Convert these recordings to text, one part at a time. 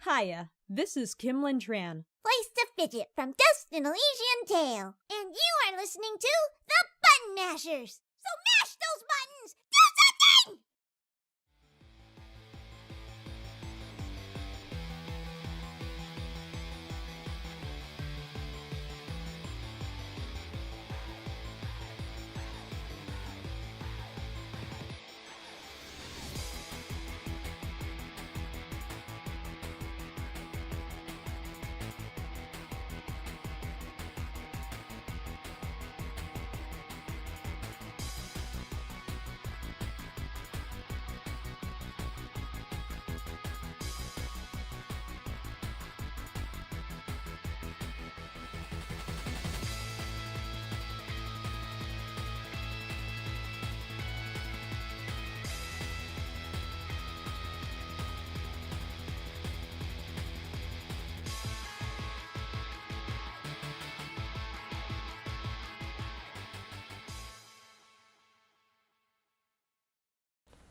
Hiya, this is Kim Lynn Tran. Place to fidget from Dust and Elysian Tale. And you are listening to The Button Mashers. So mash those buttons! Do something!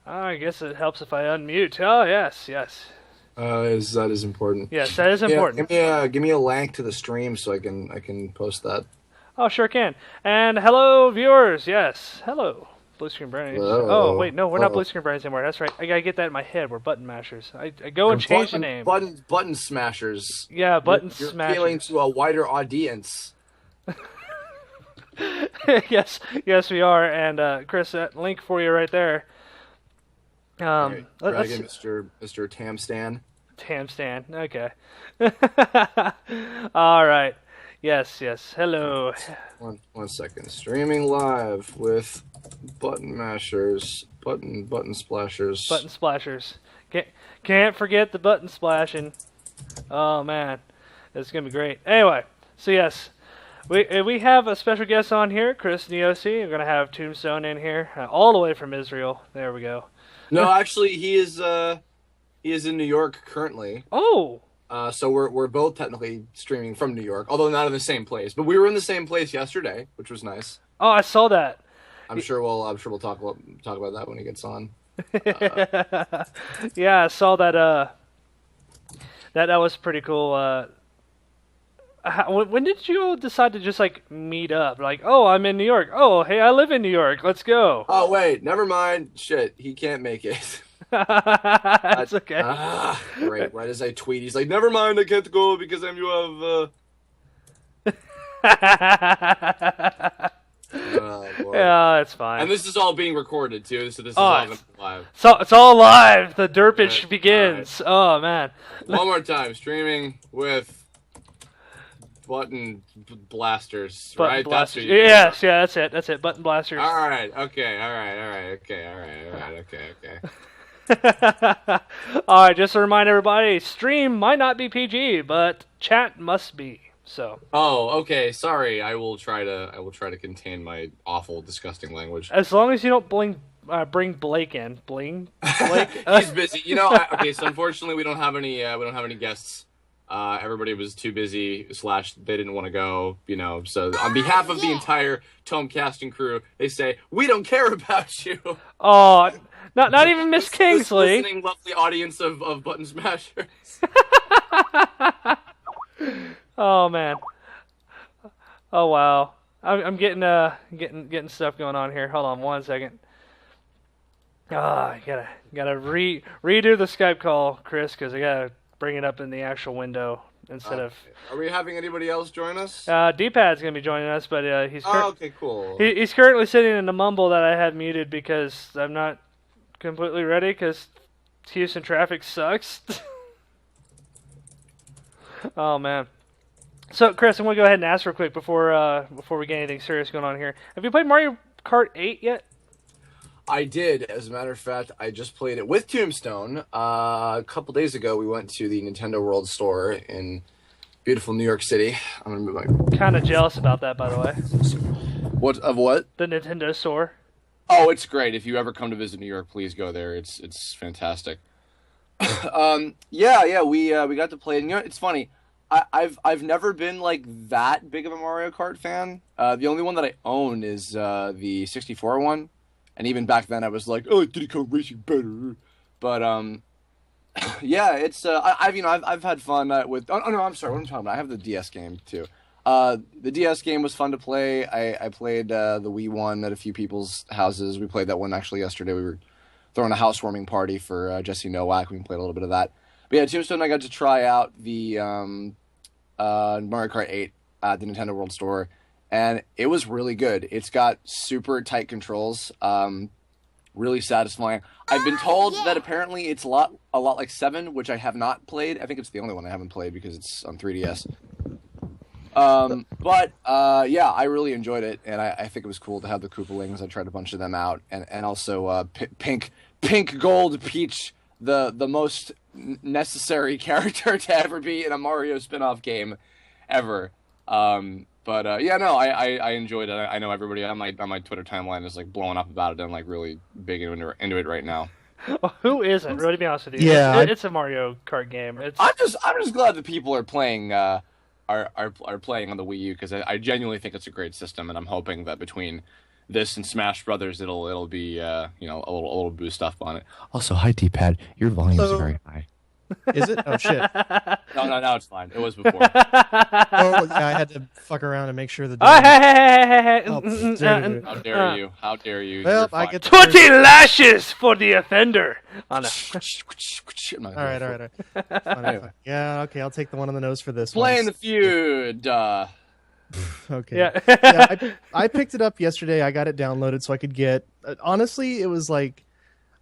I guess it helps if I unmute. Oh, yes. That is important. Yes, that is important. Give me a link to the stream so I can post that. Oh, sure can. And hello, viewers. Yes, hello, Blue Screen Brownies. Hello. Oh, wait, no, we're not Blue Screen Brownies anymore. That's right. I gotta get that in my head. We're Button Mashers. I go and change the name. Button Smashers. Yeah, Button You're Smashers. appealing to a wider audience. yes, we are. And Chris, that link for you right there. Right, Dragon, Mr. Tamstan. Tamstan. Okay. All right. Yes. Hello. One second. Streaming live with Button Mashers, Button Splashers. Button Splashers. Can't forget the button splashing. Oh man, it's gonna be great. Anyway, so yes, we have a special guest on here, Chris Niosi. We're gonna have Tombstone in here, all the way from Israel. There we go. No, actually, he is in New York currently. Oh. So we're both technically streaming from New York, although not in the same place. But we were in the same place yesterday, which was nice. Oh, I saw that. I'm sure we'll talk about that when he gets on. Yeah, I saw that. That was pretty cool. When did you all decide to just like meet up? Like, oh, I'm in New York. Oh, hey, I live in New York. Let's go. Oh wait, never mind. Shit, he can't make it. That's okay. Right as I tweet, he's like, never mind, I can't go because you have. Oh, boy. Yeah, it's fine. And this is all being recorded too, so this is all going to be live. So it's all live. The derpage begins. Right. Oh man. One more time, streaming with Button Blasters, right? Blasters. Yes, yeah, that's it. Button Blasters. All right. Okay. All right, just to remind everybody, stream might not be PG, but chat must be. So. Oh, okay. Sorry. I will try to contain my awful, disgusting language. As long as you don't bring Blake in. Blake? He's busy. Okay. So unfortunately, we don't have any guests. Everybody was too busy. / they didn't want to go. So on behalf of the entire Tome casting crew, they say we don't care about you. Oh. Not even Miss Kingsley. Listening, lovely audience of Button Smashers. Oh man. Oh wow. I'm getting stuff going on here. Hold on one second. I gotta redo the Skype call, Chris, because I gotta bring it up in the actual window instead of. Are we having anybody else join us? D-Pad's gonna be joining us, but he's. Okay, cool. He's currently sitting in the mumble that I had muted because I'm not completely ready because Houston traffic sucks. Oh man. So Chris, I'm gonna go ahead and ask real quick before we get anything serious going on here. Have you played Mario Kart 8 yet? I did. As a matter of fact, I just played it with Tombstone. A couple days ago, we went to the Nintendo World Store in beautiful New York City. I'm gonna move my. Kind of jealous about that, by the way. What of what? The Nintendo store. Oh, it's great. If you ever come to visit New York, please go there. It's fantastic. Yeah, we got to play it. It's funny. I've never been like that big of a Mario Kart fan. The only one that I own is the 64 one. And even back then, I was like, "Oh, Diddy Kong Racing better." But Yeah, it's I've had fun with. Oh no, I'm sorry. What am I talking about? I have the DS game too. The DS game was fun to play. I played the Wii one at a few people's houses. We played that one actually yesterday. We were throwing a housewarming party for Jesse Nowak. We played a little bit of that. But yeah, Tombstone, I got to try out the Mario Kart 8 at the Nintendo World Store, and it was really good. It's got super tight controls, really satisfying. I've been told that apparently it's a lot like 7, which I have not played. I think it's the only one I haven't played because it's on 3DS. But yeah, I really enjoyed it, and I think it was cool to have the Koopalings. I tried a bunch of them out, and also Pink Gold Peach, the most necessary character to ever be in a Mario spin-off game ever. But yeah, no, I enjoyed it. I know everybody on my Twitter timeline is like blowing up about it and like really big into it right now. Well, who isn't? Really, to be honest with you, Yeah, it's a Mario Kart game. I'm just glad that people are playing are playing on the Wii U, because I genuinely think it's a great system, and I'm hoping that between this and Smash Brothers, it'll be a little boost up on it. Also, hi D-pad, your volume is very high. Is it? Oh shit! No, it's fine. It was before. Oh yeah, I had to fuck around and make sure the. Hey. Oh, How dare you? Well, I get 20 lashes for the offender. Oh, no. All right. Fine. Yeah, okay, I'll take the one on the nose for this. Playing the feud. Okay. Yeah. I picked it up yesterday. I got it downloaded so I could get. Honestly, it was like.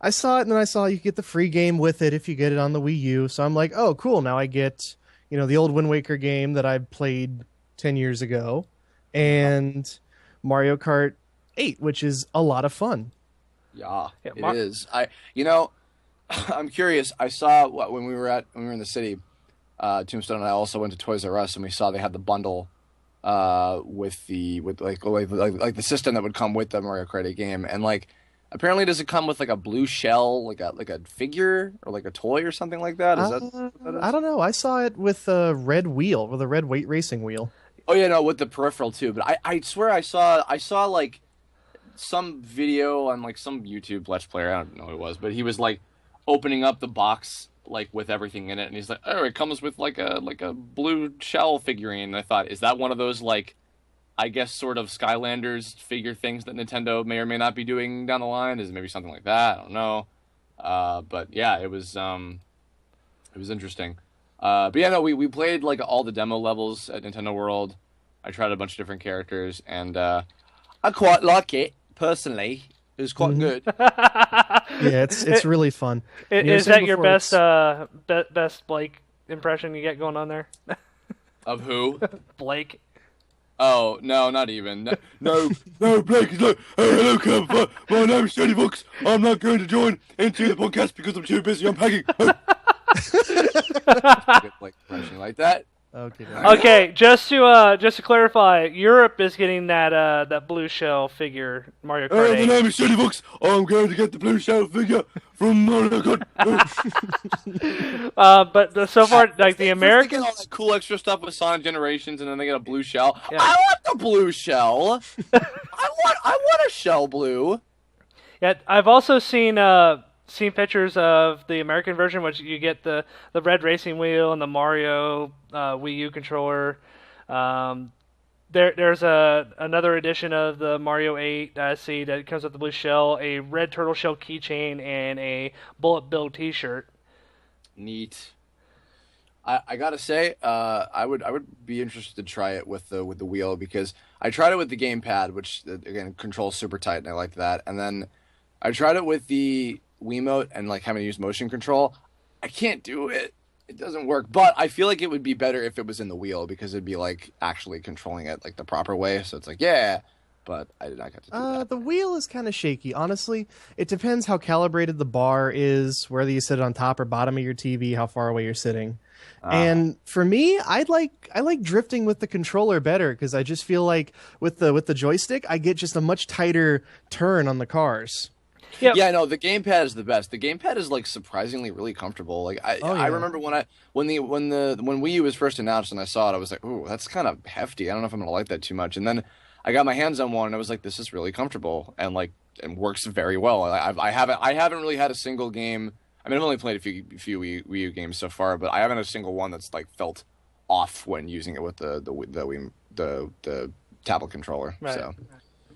I saw it, and then I saw you get the free game with it if you get it on the Wii U. So I'm like, oh, cool. Now I get, the old Wind Waker game that I played 10 years ago, and Mario Kart 8, which is a lot of fun. Yeah, it is. I'm curious. I saw when we were in the city, Tombstone and I also went to Toys R Us, and we saw they had the bundle with the system that would come with the Mario Kart 8 game, and like. Apparently, does it come with like a blue shell, like a figure or like a toy or something like that? Is that what that is? I don't know. I saw it with a red wheel, with a red weight racing wheel. Oh yeah, no, with the peripheral too. But I swear I saw like some video on like some YouTube Let's Player. I don't know who it was, but he was like opening up the box like with everything in it, and he's like, oh, it comes with like a blue shell figurine. And I thought, is that one of those like? I guess sort of Skylanders figure things that Nintendo may or may not be doing down the line. Is it maybe something like that? I don't know. But yeah, it was interesting. But yeah, no, we played like all the demo levels at Nintendo World. I tried a bunch of different characters, and I quite like it personally. It was quite good. Yeah, it's really fun. Is that your best best Blake impression you get going on there? Of who? Blake. Oh, no, not even. No, Blake is like, hey, hello, Kirbopher. My name's Johnny Fox. I'm not going to join into the podcast because I'm too busy unpacking. Like, like that. Okay, just to clarify, Europe is getting that blue shell figure Mario Kart 8. My name is Johnny Fox. I'm going to get the blue shell figure from Mario Kart. But so far, like the Americans, get all that cool extra stuff with Sonic Generations, and then they get a blue shell. Yeah. I want the blue shell. I want a shell blue. Yeah, I've also seen pictures of the American version, which you get the red racing wheel and the Mario Wii U controller. There's another edition of the Mario 8 that I see that comes with the blue shell, a red turtle shell keychain, and a bullet bill T-shirt. Neat. I gotta say, I would be interested to try it with the wheel, because I tried it with the gamepad, which again controls super tight, and I liked that. And then I tried it with the Wiimote and like having to use motion control. I can't do it. It doesn't work. But I feel like it would be better if it was in the wheel, because it'd be like actually controlling it like the proper way. So it's like, yeah. But I did not get to do that. The wheel is kind of shaky. Honestly, it depends how calibrated the bar is, whether you sit it on top or bottom of your TV, how far away you're sitting. And for me, I like drifting with the controller better, because I just feel like with the joystick, I get just a much tighter turn on the cars. Yep. Yeah, no, the gamepad is the best. The gamepad is like surprisingly really comfortable. Like I remember when Wii U was first announced and I saw it, I was like, ooh, that's kind of hefty. I don't know if I'm gonna like that too much. And then I got my hands on one and I was like, this is really comfortable and works very well. I haven't really had a single game. I mean, I've only played a few Wii U games so far, but I haven't had a single one that's like felt off when using it with the tablet controller. Right. So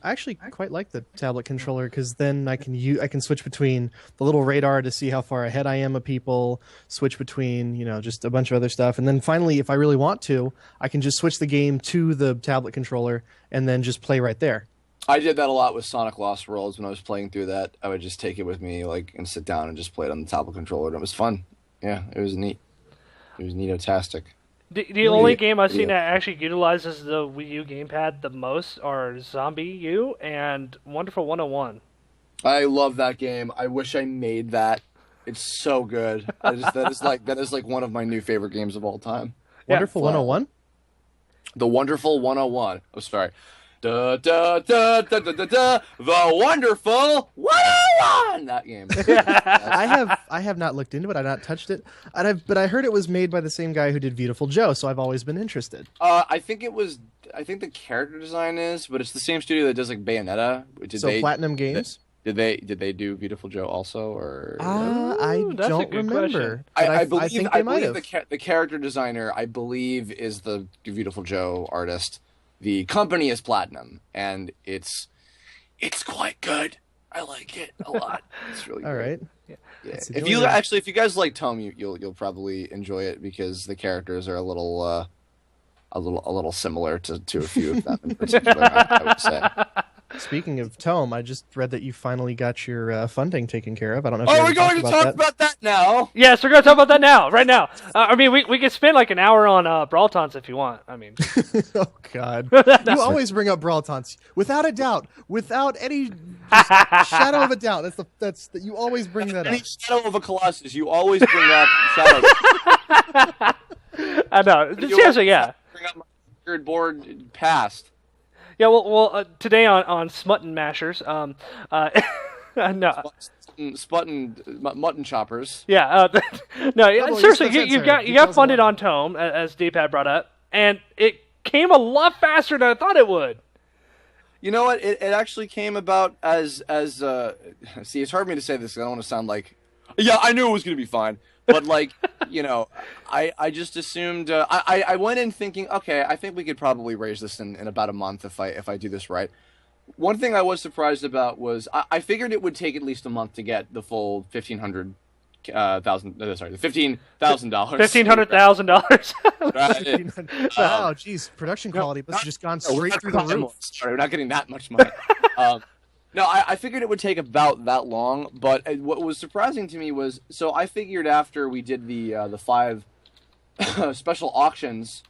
I actually quite like the tablet controller because then I can switch between the little radar to see how far ahead I am of people, switch between just a bunch of other stuff, and then finally, if I really want to, I can just switch the game to the tablet controller and then just play right there. I did that a lot with Sonic Lost Worlds when I was playing through that. I would just take it with me and sit down and just play it on the tablet controller, and it was fun. Yeah, it was neat. It was neato-tastic. The only game I've seen that actually utilizes the Wii U gamepad the most are Zombie U and Wonderful 101. I love that game. I wish I made that. It's so good. That is like one of my new favorite games of all time. Wonderful 101? The Wonderful 101. Oh, sorry. Da, da, da, da, da, da, da, the Wonderful 101! That game. I have not looked into it. I've not touched it. But I heard it was made by the same guy who did Beautiful Joe, so I've always been interested. I think the character design is, but it's the same studio that does like Bayonetta. Platinum Games? Did they do Beautiful Joe also, or? I that's a don't good remember. I think they might have. The character designer, I believe, is the Beautiful Joe artist. The company is Platinum, and it's quite good. I like it a lot. It's really good. All right. Yeah. If If you guys like Tome, you'll probably enjoy it because the characters are a little similar to a few of them in particular. I would say. Speaking of Tome, I just read that you finally got your funding taken care of. I don't know. We're going to talk about that now. Yes, we're going to talk about that now, right now. I mean, we could spend like an hour on Brawl Taunts if you want. I mean, Oh God, you always bring up Brawl Taunts without a doubt, without any shadow of a doubt. You always bring that up. Any shadow of a Colossus, you always bring up shadow. I know. Seriously, yeah. Bring up my record board past. Yeah, well, today on Smutton Mashers, no, Mutton choppers. yeah, no, yeah, well, seriously, yes, you got details funded about on Tome, as D-Pad brought up, and it came a lot faster than I thought it would. You know what? It actually came about as see, it's hard for me to say this because I don't want to sound like, yeah, I knew it was going to be fine. But like, I just assumed I went in thinking, okay, I think we could probably raise this in about a month if I do this right. One thing I was surprised about was I figured it would take at least a month to get the full $1,500,000. The $15,000. $1,500,000. Wow, geez, production quality must have just gone straight through the roof. Sorry, we're not getting that much money. No, I figured it would take about that long, but what was surprising to me was, so I figured after we did the 5 special auctions,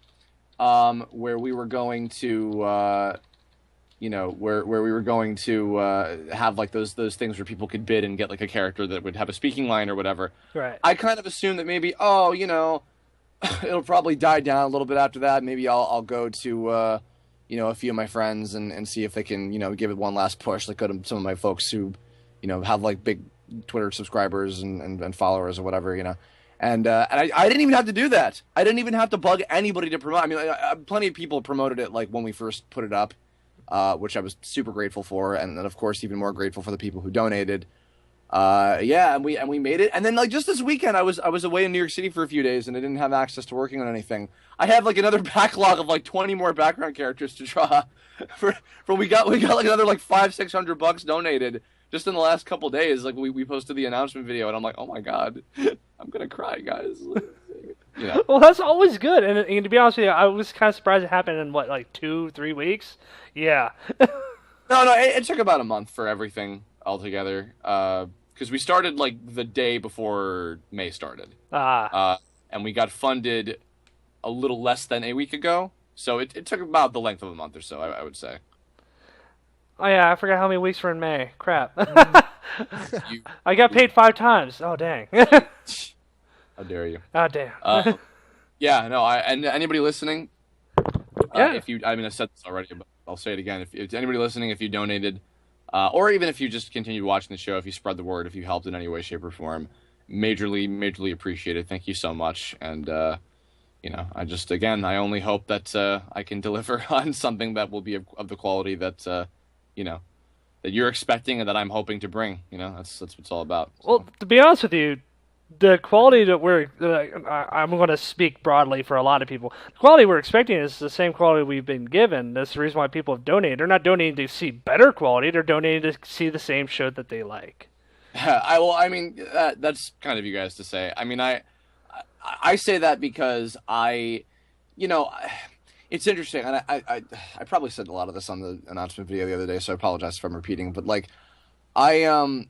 where we were going to, where we were going to have like those things where people could bid and get like a character that would have a speaking line or whatever. Right. I kind of assumed that maybe, it'll probably die down a little bit after that. Maybe I'll go to. A few of my friends and see if they can, give it one last push. Like go to some of my folks who, have like big Twitter subscribers and followers or whatever, And I didn't even have to do that. I didn't even have to bug anybody to promote. I mean, plenty of people promoted it like when we first put it up, which I was super grateful for. And then of course, even more grateful for the people who donated. And we made it. And then like just this weekend, I was away in New York City for a few days and I didn't have access to working on anything. I have like another backlog of like 20 more background characters to draw. We got like another like $500-600 donated just in the last couple days. Like we posted the announcement video and I'm like, oh my God, I'm gonna cry, guys. Well, that's always good. And to be honest with you, I was kind of surprised it happened in what, like 2-3 weeks. Yeah. No, it took about a month for everything altogether. Because we started like the day before May started. And we got funded a little less than a week ago. So it took about the length of a month or so, I would say. Oh yeah, I forgot how many weeks were in May. Crap. I got paid 5 times. Oh dang. How dare you? Oh damn. Yeah, no, and anybody listening, Yeah. I said this already, but I'll say it again. If anybody listening, if you donated, or even if you just continued watching the show, if you spread the word, if you helped in any way, shape, or form, majorly appreciated. Thank you so much. And, I only hope that I can deliver on something that will be of the quality that, that you're expecting and that I'm hoping to bring. That's what it's all about. So. Well, to be honest with you, the quality that I'm going to speak broadly for a lot of people. The quality we're expecting is the same quality we've been given. That's the reason why people have donated. They're not donating to see better quality. They're donating to see the same show that they like. I mean, that's kind of you guys to say. I mean, I say that because it's interesting, and I probably said a lot of this on the announcement video the other day, so I apologize if I'm repeating. But like, there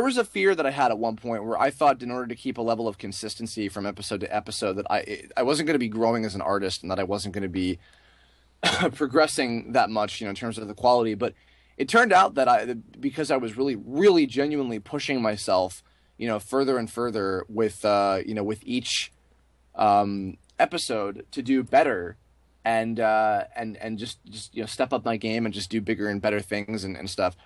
was a fear that I had at one point where I thought in order to keep a level of consistency from episode to episode that I wasn't going to be growing as an artist and that I wasn't going to be progressing that much, in terms of the quality. But it turned out that because I was really, really genuinely pushing myself, further and further with each episode to do better and just step up my game and just do bigger and better things and stuff.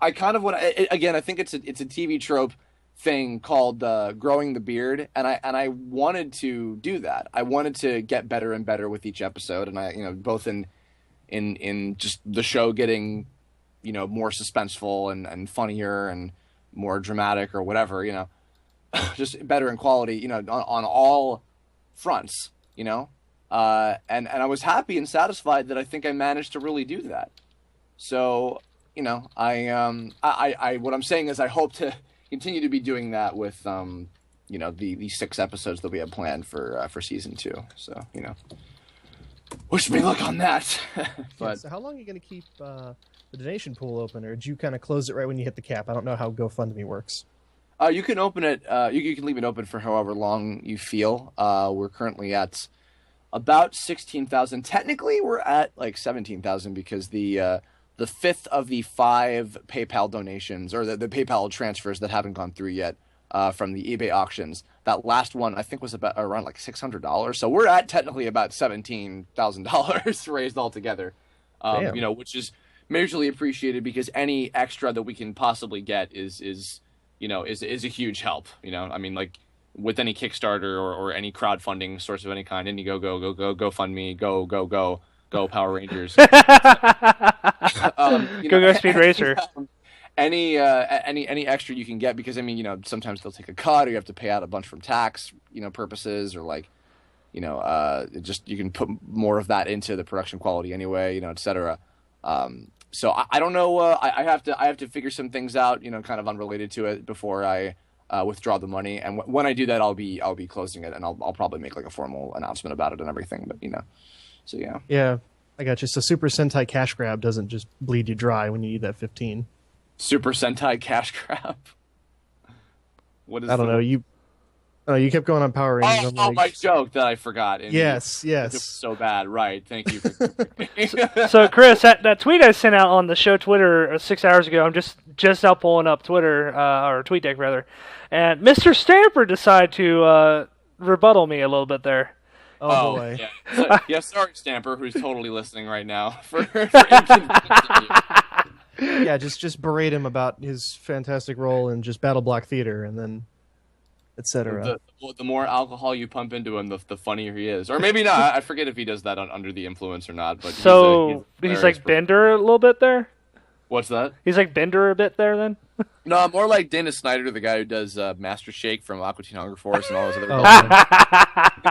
I kind of want to, again, I think it's a TV trope thing called growing the beard, and I wanted to do that. I wanted to get better and better with each episode, and I both in just the show getting more suspenseful and funnier and more dramatic or whatever, just better in quality, on all fronts, and I was happy and satisfied that I think I managed to really do that. So I what I'm saying is I hope to continue to be doing that with the 6 episodes that we have planned for season 2. So wish me luck on that. But so how long are you going to keep the donation pool open, or did you kind of close it right when you hit the cap? I don't know how GoFundMe works. You can open it. You can leave it open for however long you feel. We're currently at about 16,000. Technically, we're at like 17,000 because the 5th of the 5 PayPal donations, or the PayPal transfers that haven't gone through yet from the eBay auctions, that last one I think was about around like $600. So we're at technically about $17,000 raised altogether, which is majorly appreciated because any extra that we can possibly get is a huge help. I mean, like with any Kickstarter or any crowdfunding source of any kind, Indiegogo, go GoFundMe, go Power Rangers. Go Speed Racer. Any extra you can get, because sometimes they'll take a cut, or you have to pay out a bunch from tax purposes, or like just you can put more of that into the production quality anyway, etc. So I don't know. I have to figure some things out, kind of unrelated to it before I withdraw the money. And when I do that, I'll be closing it, and I'll probably make like a formal announcement about it and everything. But so yeah. Yeah, I got you. So Super Sentai Cash Grab doesn't just bleed you dry when you need that 15. Super Sentai Cash Grab. What is? I don't know. You kept going on Power Rangers. My joke that I forgot. Yes. It was so bad. Right. Thank you. So Chris, that tweet I sent out on the show Twitter 6 hours ago, I'm just now pulling up Twitter, or TweetDeck rather, and Mr. Stamper decided to rebuttal me a little bit there. Oh boy. Yeah. Sorry, Stamper, who's totally listening right now for inconveniencing you. Yeah, just berate him about his fantastic role in just Battle Block Theater, and then etc. The more alcohol you pump into him, the funnier he is. Or maybe not. I forget if he does that under the influence or not. But he's like Bender a little bit there? What's that? He's like Bender a bit there then? No, I'm more like Dana Snyder, the guy who does Master Shake from Aqua Teen Hunger Force and all those other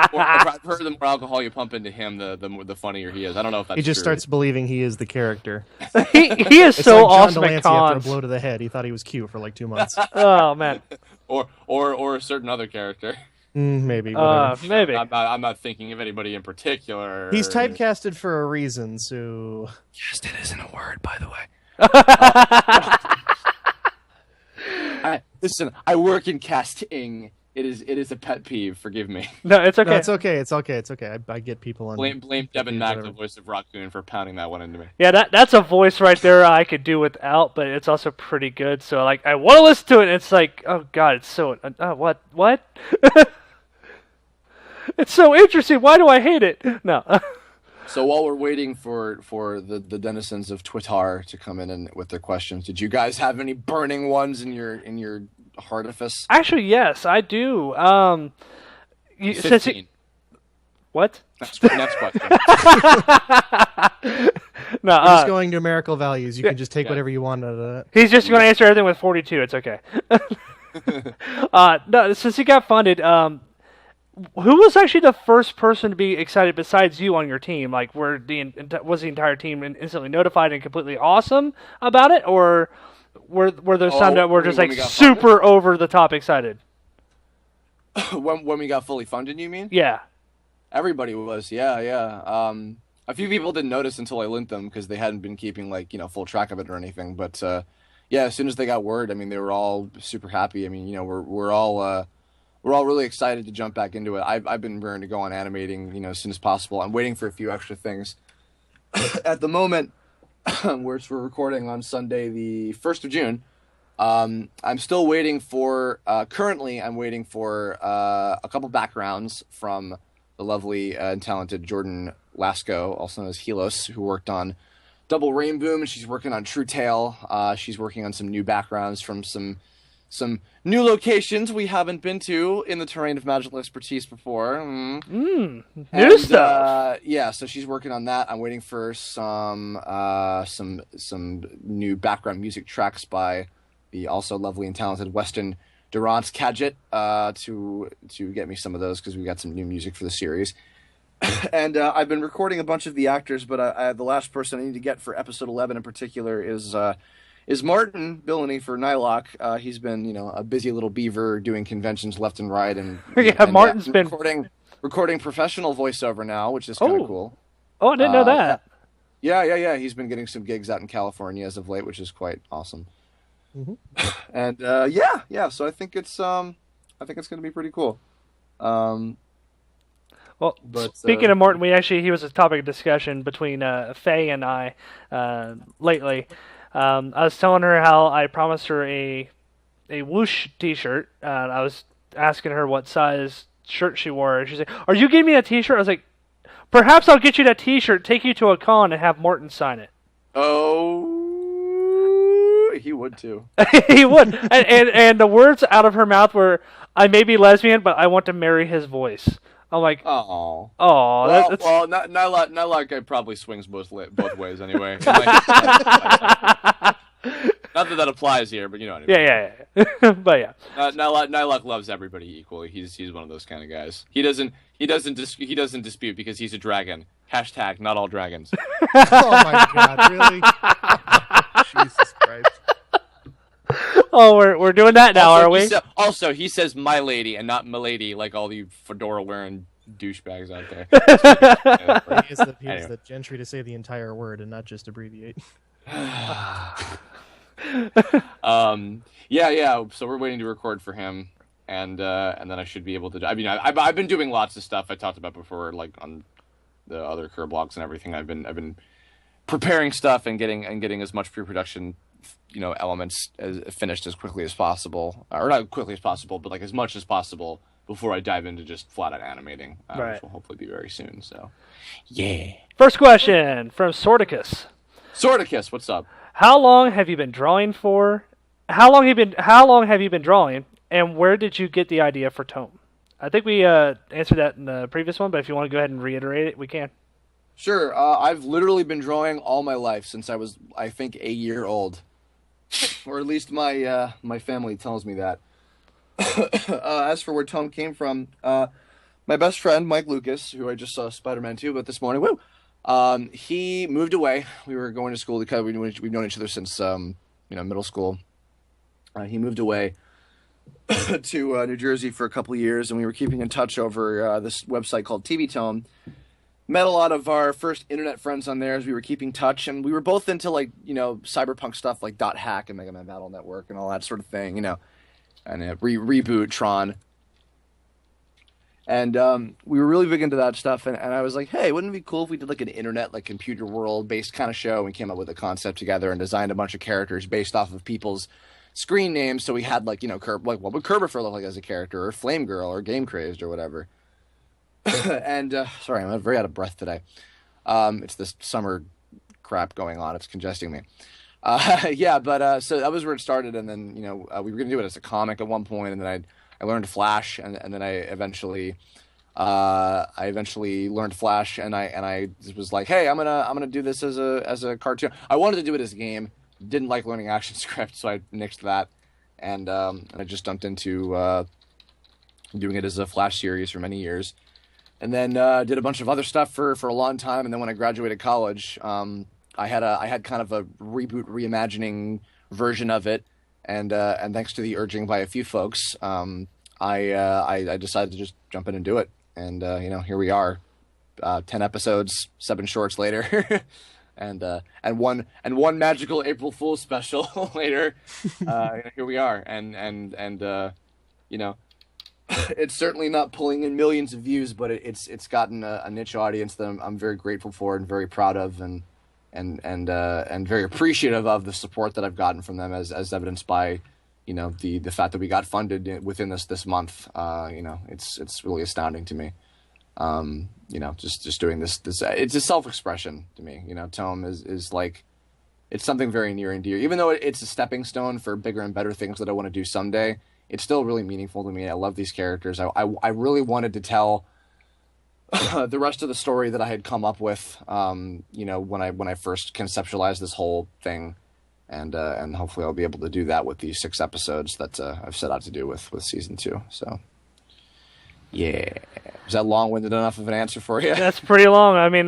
I've heard the more alcohol you pump into him, the funnier he is. I don't know if that's He just true. starts believing he is the character. he is It's so like John awesome Delancey at cons. after a blow to the head. He thought he was cute for like 2 months. Oh, man. Or a certain other character. Maybe. Whatever. Maybe. I'm not thinking of anybody in particular. He's typecasted for a reason, so... Casted isn't a word, by the way. Listen, I work in casting. It is a pet peeve. Forgive me. No, it's okay. No, it's okay. It's okay. I get people on... Blame Devin Mack, the voice of Raccoon, for pounding that one into me. Yeah, that's a voice right there I could do without, but it's also pretty good. So, like, I want to listen to it, and it's like, oh, God, it's so... what? It's so interesting. Why do I hate it? No. So while we're waiting for the denizens of Twitter to come in and with their questions, did you guys have any burning ones in your heartifice? Actually, yes, I do. 15. What? Next question. No, We're just going numerical values. You can just take whatever you want out of that. He's just going to answer everything with 42. It's okay. No, since he got funded, who was actually the first person to be excited besides you on your team? Like, was the entire team instantly notified and completely awesome about it, or were there some that were just when like we got super over the top excited? when we got fully funded, you mean? Yeah. Everybody was, yeah. A few people didn't notice until I linked them because they hadn't been keeping full track of it or anything. But yeah, as soon as they got word, I mean, they were all super happy. I mean, we're all really excited to jump back into it. I've been raring to go on animating, as soon as possible. I'm waiting for a few extra things. At the moment, we're recording on Sunday, the 1st of June. I'm still waiting for. Currently, I'm waiting for a couple backgrounds from the lovely and talented Jordan Lasco, also known as Helos, who worked on Double Rainboom, and she's working on True Tale. She's working on some new backgrounds from some new locations we haven't been to in the terrain of magical expertise before. New stuff. Yeah, so she's working on that. I'm waiting for some new background music tracks by the also lovely and talented Weston Durant's Cadget to get me some of those because we got some new music for the series. And I've been recording a bunch of the actors, but the last person I need to get for episode 11 in particular is Martin Billany for Nylock. He's been, a busy little beaver doing conventions left and right, and Martin's been recording professional voiceover now, which is kind of cool. Oh, I didn't know that. Yeah. He's been getting some gigs out in California as of late, which is quite awesome. Mm-hmm. And yeah. So I think it's going to be pretty cool. Well, speaking of Martin, he was a topic of discussion between Faye and I lately. I was telling her how I promised her a whoosh T-shirt. I was asking her what size shirt she wore. And she's like, "Are you giving me a T-shirt?" I was like, "Perhaps I'll get you that T-shirt, take you to a con, and have Martin sign it." Oh, he would too. He would. And the words out of her mouth were, "I may be lesbian, but I want to marry his voice." I'm like, oh, that's... well, not like it probably swings both ways anyway. Not that applies here, but you know what I mean. Yeah. But yeah, Nylock loves everybody equally. He's one of those kind of guys. He doesn't dispute because he's a dragon. # not all dragons. Oh my god, really? Jesus Christ. Oh, we're doing that now, are we? He says "my lady" and not "milady" like all the fedora wearing douchebags out there. He is the gentry to say the entire word and not just abbreviate. Yeah. So we're waiting to record for him, and then I should be able to. I mean, I've been doing lots of stuff I talked about before, like on the other Kerblogs and everything. I've been preparing stuff and getting as much pre-production, elements finished as quickly as possible, or not quickly as possible, but like as much as possible before I dive into just flat out animating, right. Which will hopefully be very soon. So, yeah. First question from Sorticus. Sorticus, what's up? How long have you been drawing for? How long have you been drawing? And where did you get the idea for Tome? I think we answered that in the previous one, but if you want to go ahead and reiterate it, we can. Sure. I've literally been drawing all my life since I was, I think, a year old, or at least my family tells me that. As for where Tome came from, my best friend Mike Lucas, who I just saw Spider-Man 2 with this morning, he moved away. We were going to school because we've known each other since middle school. He moved away to New Jersey for a couple of years, and we were keeping in touch over this website called TV Tome. Met a lot of our first internet friends on there as we were keeping touch, and we were both into cyberpunk stuff like .hack and Mega Man Battle Network and all that sort of thing, and reboot Tron. And we were really big into that stuff, and I was like, hey, wouldn't it be cool if we did like an internet, like computer world based kind of show? And we came up with a concept together and designed a bunch of characters based off of people's screen names. So we had what would Kirbopher look like as a character, or Flame Girl, or Game Crazed, or whatever. And sorry, I'm very out of breath today. It's this summer crap going on. It's congesting me. So that was where it started, and then we were gonna do it as a comic at one point, and then I learned Flash, and then I eventually learned Flash, and I was like, hey, I'm gonna do this as a cartoon. I wanted to do it as a game. Didn't like learning ActionScript, so I nixed that. and I just jumped into doing it as a Flash series for many years, and then did a bunch of other stuff for a long time. And then when I graduated college, I had kind of a reboot, reimagining version of it, and thanks to the urging by a few folks, I decided to just jump in and do it, and here we are, 10 episodes, 7 shorts later, and one magical April Fool's special later. Here we are, and it's certainly not pulling in millions of views, but it's gotten a niche audience that I'm very grateful for and very proud of, and very appreciative of the support that I've gotten from them, as evidenced by the fact that we got funded within this month. It's really astounding to me. Just doing this it's a self-expression to me. Tome is like, it's something very near and dear, even though it's a stepping stone for bigger and better things that I want to do someday. It's still really meaningful to me. I love these characters. I really wanted to tell the rest of the story that I had come up with, when I first conceptualized this whole thing, and hopefully I'll be able to do that with these 6 episodes that I've set out to do with season 2. So, yeah, is that long-winded enough of an answer for you? That's pretty long. I mean,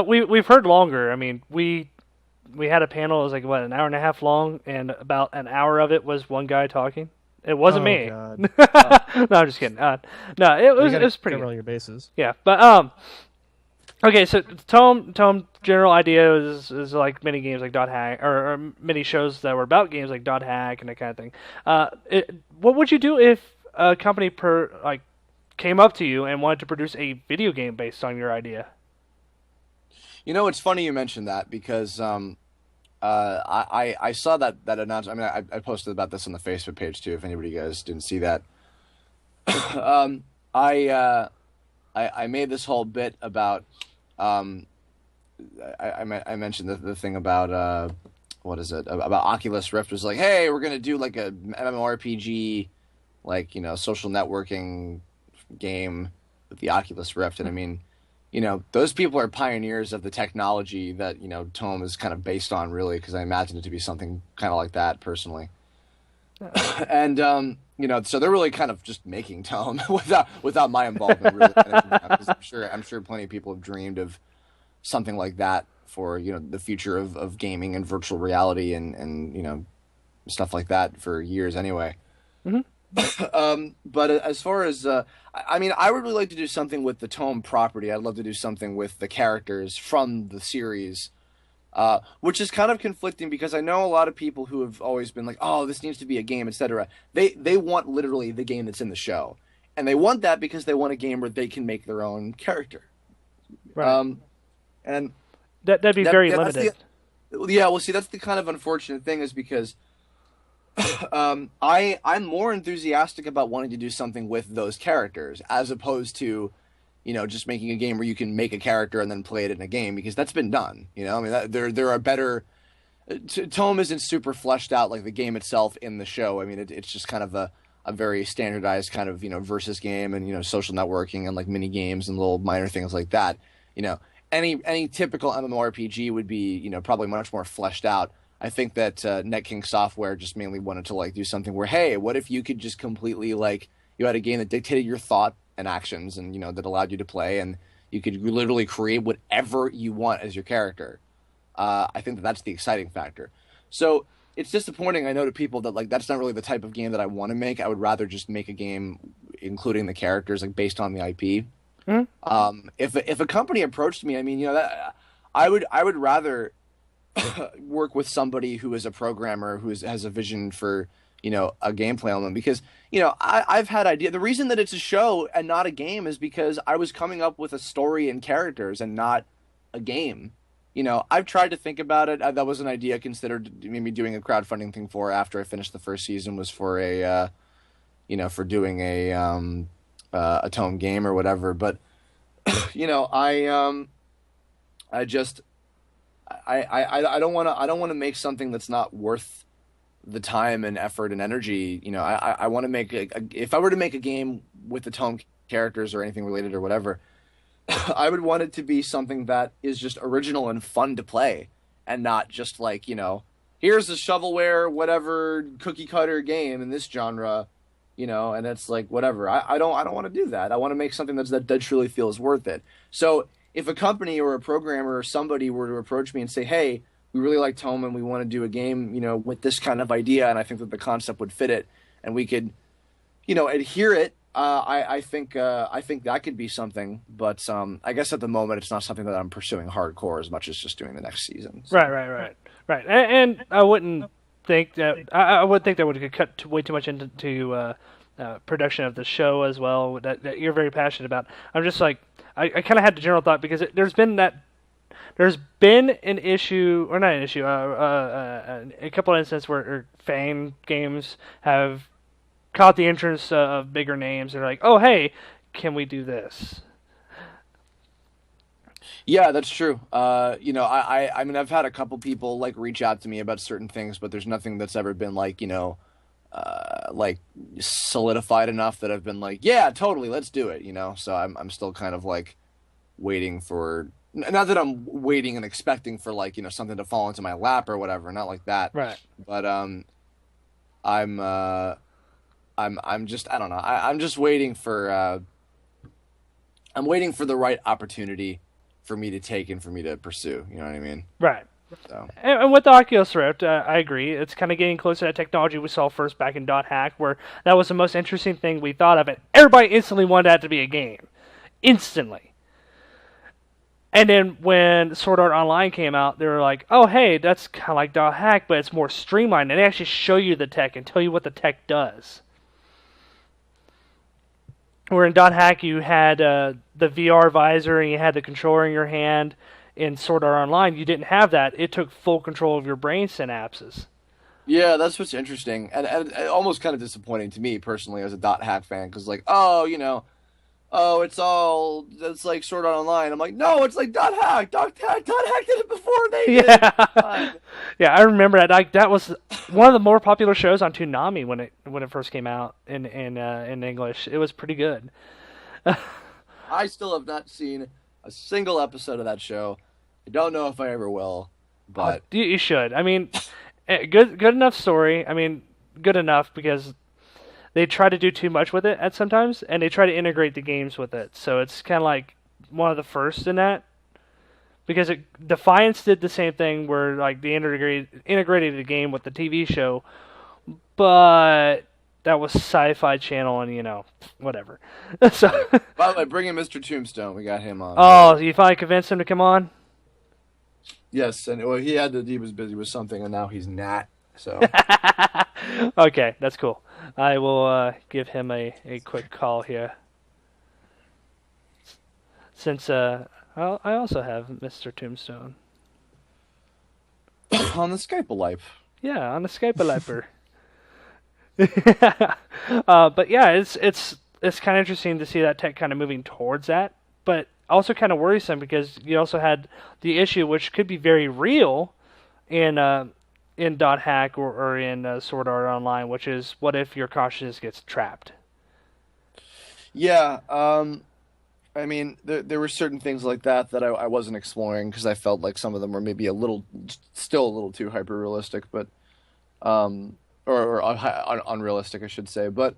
we've heard longer. I mean, we had a panel. It was like an hour and a half long, and about an hour of it was one guy talking. It wasn't me. God. No, I'm just kidding. No, it was pretty Cover all good. your bases. Yeah, but okay. So Tome general idea is like mini games like Dot Hack, or mini shows that were about games like Dot Hack and that kind of thing. What would you do if a company came up to you and wanted to produce a video game based on your idea? It's funny you mentioned that, because I saw that announcement. I mean, I posted about this on the Facebook page too, if anybody guys didn't see that. I made this whole bit about I mentioned the thing about what is it, about Oculus Rift was like, hey, we're gonna do like a MMORPG, social networking game with the Oculus Rift. And I mean, those people are pioneers of the technology that, Tome is kind of based on, really, because I imagine it to be something kind of like that, personally. And, so they're really kind of just making Tome without my involvement, really. I'm sure plenty of people have dreamed of something like that for, the future of gaming and virtual reality and stuff like that for years anyway. Mm-hmm. But as far as, I would really like to do something with the Tome property. I'd love to do something with the characters from the series, which is kind of conflicting, because I know a lot of people who have always been like, oh, this needs to be a game, etc. They want literally the game that's in the show. And they want that because they want a game where they can make their own character. Right. And that'd be very limited. That's the kind of unfortunate thing, is because I'm more enthusiastic about wanting to do something with those characters, as opposed to, just making a game where you can make a character and then play it in a game, because that's been done. There are better. Tome isn't super fleshed out like the game itself in the show. I mean, it's just kind of a very standardized kind of versus game, and social networking and like mini games and little minor things like that. Any typical MMORPG would be probably much more fleshed out. I think that NetKing Software just mainly wanted to do something where, hey, what if you could just completely you had a game that dictated your thought and actions, and that allowed you to play, and you could literally create whatever you want as your character. I think that's the exciting factor. So it's disappointing, I know, to people that that's not really the type of game that I want to make. I would rather just make a game including the characters based on the IP. Mm-hmm. If a company approached me, I mean, I would rather work with somebody who is a programmer who has a vision for a gameplay element, because I've had idea. The reason that it's a show and not a game is because I was coming up with a story and characters and not a game. I've tried to think about it. That was an idea I considered maybe doing a crowdfunding thing for after I finished the first season, was for for doing a Tome game or whatever. But I don't want to make something that's not worth the time and effort and energy. I want to make if I were to make a game with the Tome characters or anything related or whatever, I would want it to be something that is just original and fun to play, and not just here's a shovelware, whatever, cookie cutter game in this genre, and it's like, whatever. I don't want to do that. I want to make something that truly feels worth it. So if a company or a programmer or somebody were to approach me and say, hey, we really like Tome and we want to do a game, with this kind of idea, and I think that the concept would fit it, and we could, adhere it, I think that could be something. But I guess at the moment it's not something that I'm pursuing hardcore as much as just doing the next season. So. Right. And I wouldn't think that I would think that would cut way too much into production of the show as well. That you're very passionate about. I'm just like I kind of had the general thought because there's been an issue, or not an issue, a couple of instances where fan games have caught the interest of bigger names. They're like, oh, hey, can we do this? Yeah, that's true. I mean, I've had a couple people like reach out to me about certain things, but there's nothing that's ever been like, like solidified enough that I've been like, yeah, totally, let's do it. So I'm still kind of like waiting for. Not that I'm waiting and expecting for like something to fall into my lap or whatever, not like that. Right. But I'm just, I don't know. I'm just waiting for I'm waiting for the right opportunity for me to take and for me to pursue. You know what I mean? Right. So. And with the Oculus Rift, I agree. It's kind of getting closer to that technology we saw first back in .hack, where that was the most interesting thing we thought of it. Everybody instantly wanted that to be a game. Instantly. And then when Sword Art Online came out, they were like, oh, hey, that's kind of like .hack, but it's more streamlined. And they actually show you the tech and tell you what the tech does. Where in .hack you had the VR visor and you had the controller in your hand. In Sword Art Online, you didn't have that. It took full control of your brain synapses. Yeah, that's what's interesting. And almost kind of disappointing to me personally as a .hack fan. Because like, it's like Sword Art Online. I'm like, no, it's like .hack. .hack did it before they did. Yeah, I remember that. Like, that was one of the more popular shows on Toonami when it first came out in English. It was pretty good. I still have not seen a single episode of that show. I don't know if I ever will, but you should. I mean, good enough story. I mean, good enough because they try to do too much with it at sometimes, and they try to integrate the games with it. So it's kind of like one of the first in that. Because Defiance did the same thing where like they integrated the game with the TV show, but that was Sci-Fi Channel and whatever. So. By the way, bring in Mr. Tombstone. We got him on. Oh, you finally convinced him to come on? Yes, and he was busy with something, and now he's not. So. Okay, that's cool. I will give him a quick call here. Since I also have Mr. Tombstone. On the Skype-a-lipe. Yeah, on the Skype-a-liper. But yeah, it's kind of interesting to see that tech kind of moving towards that, but also kind of worrisome because you also had the issue, which could be very real in .hack or in Sword Art Online, which is what if your consciousness gets trapped? Yeah, I mean, there were certain things like that I wasn't exploring because I felt like some of them were maybe still a little too hyper realistic, but or unrealistic, I should say. But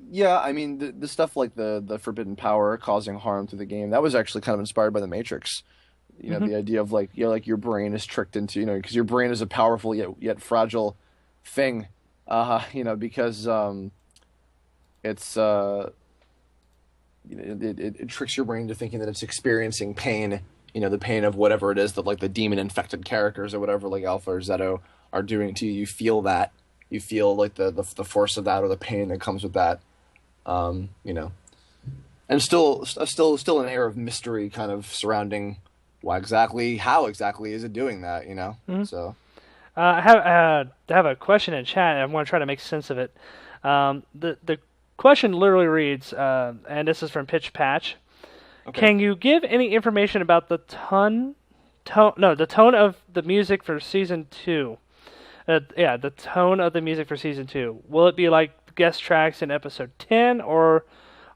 yeah, I mean, the stuff like the forbidden power causing harm to the game, that was actually kind of inspired by the Matrix. The idea of like your brain is tricked into because your brain is a powerful yet fragile thing, because it's it tricks your brain to thinking that it's experiencing pain, the pain of whatever it is that like the demon infected characters or whatever like Alpha or Zeto are doing to you. You feel that. You feel like the force of that or the pain that comes with that. And still an air of mystery kind of surrounding how exactly is it doing that, Mm-hmm. So I have a question in chat. I'm going to try to make sense of it. The question literally reads, and this is from Pitch Patch. Okay. Can you give any information about the tone of the music for season 2? The tone of the music for season 2. Will it be like guest tracks in episode 10, or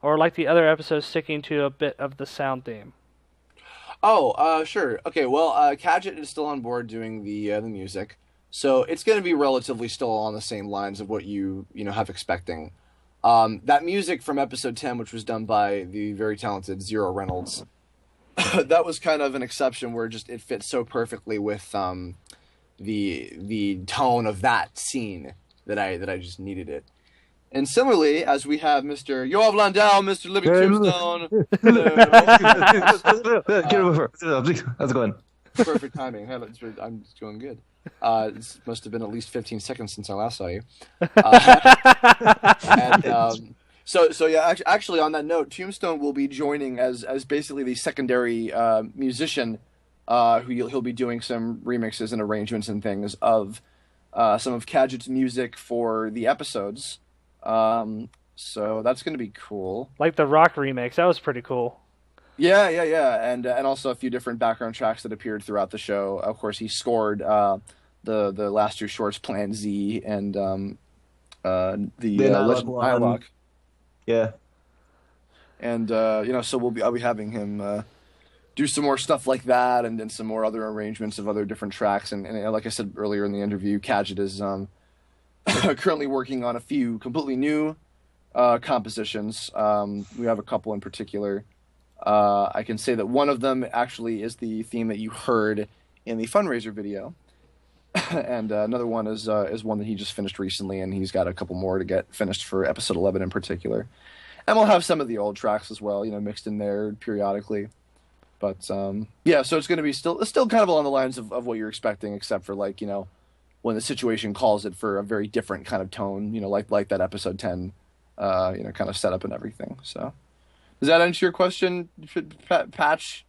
like the other episodes sticking to a bit of the sound theme? Oh, sure. Okay, well, Kadget is still on board doing the music, so it's going to be relatively still on the same lines of what you have expecting. That music from episode 10, which was done by the very talented Zero Reynolds, that was kind of an exception where just it fits so perfectly with the tone of that scene that I just needed it. And similarly, as we have Mr. Yoav Landau, Mr. Living Tombstone. Kirbopher, how's it going? Perfect timing. Hey, I'm doing good. This must have been at least 15 seconds since I last saw you. So yeah, actually, on that note, Tombstone will be joining as basically the secondary musician, who he'll be doing some remixes and arrangements and things of some of Kadget's music for the episodes. So that's going to be cool. Like the rock remix, that was pretty cool. Yeah, and also a few different background tracks that appeared throughout the show. Of course, he scored the last two shorts, Plan Z, and the Legend of Nihilok. Yeah, and so I'll be having him do some more stuff like that, and then some more other arrangements of other different tracks. And like I said earlier in the interview, Kadget is currently working on a few completely new compositions. We have a couple in particular. I can say that one of them actually is the theme that you heard in the fundraiser video, and another one is one that he just finished recently, and he's got a couple more to get finished for episode 11 in particular. And we'll have some of the old tracks as well, mixed in there periodically. But yeah, so it's going to be still kind of along the lines of what you're expecting, except for when the situation calls it for a very different kind of tone, like that episode 10, kind of setup and everything. So. Does that answer your question, Patch?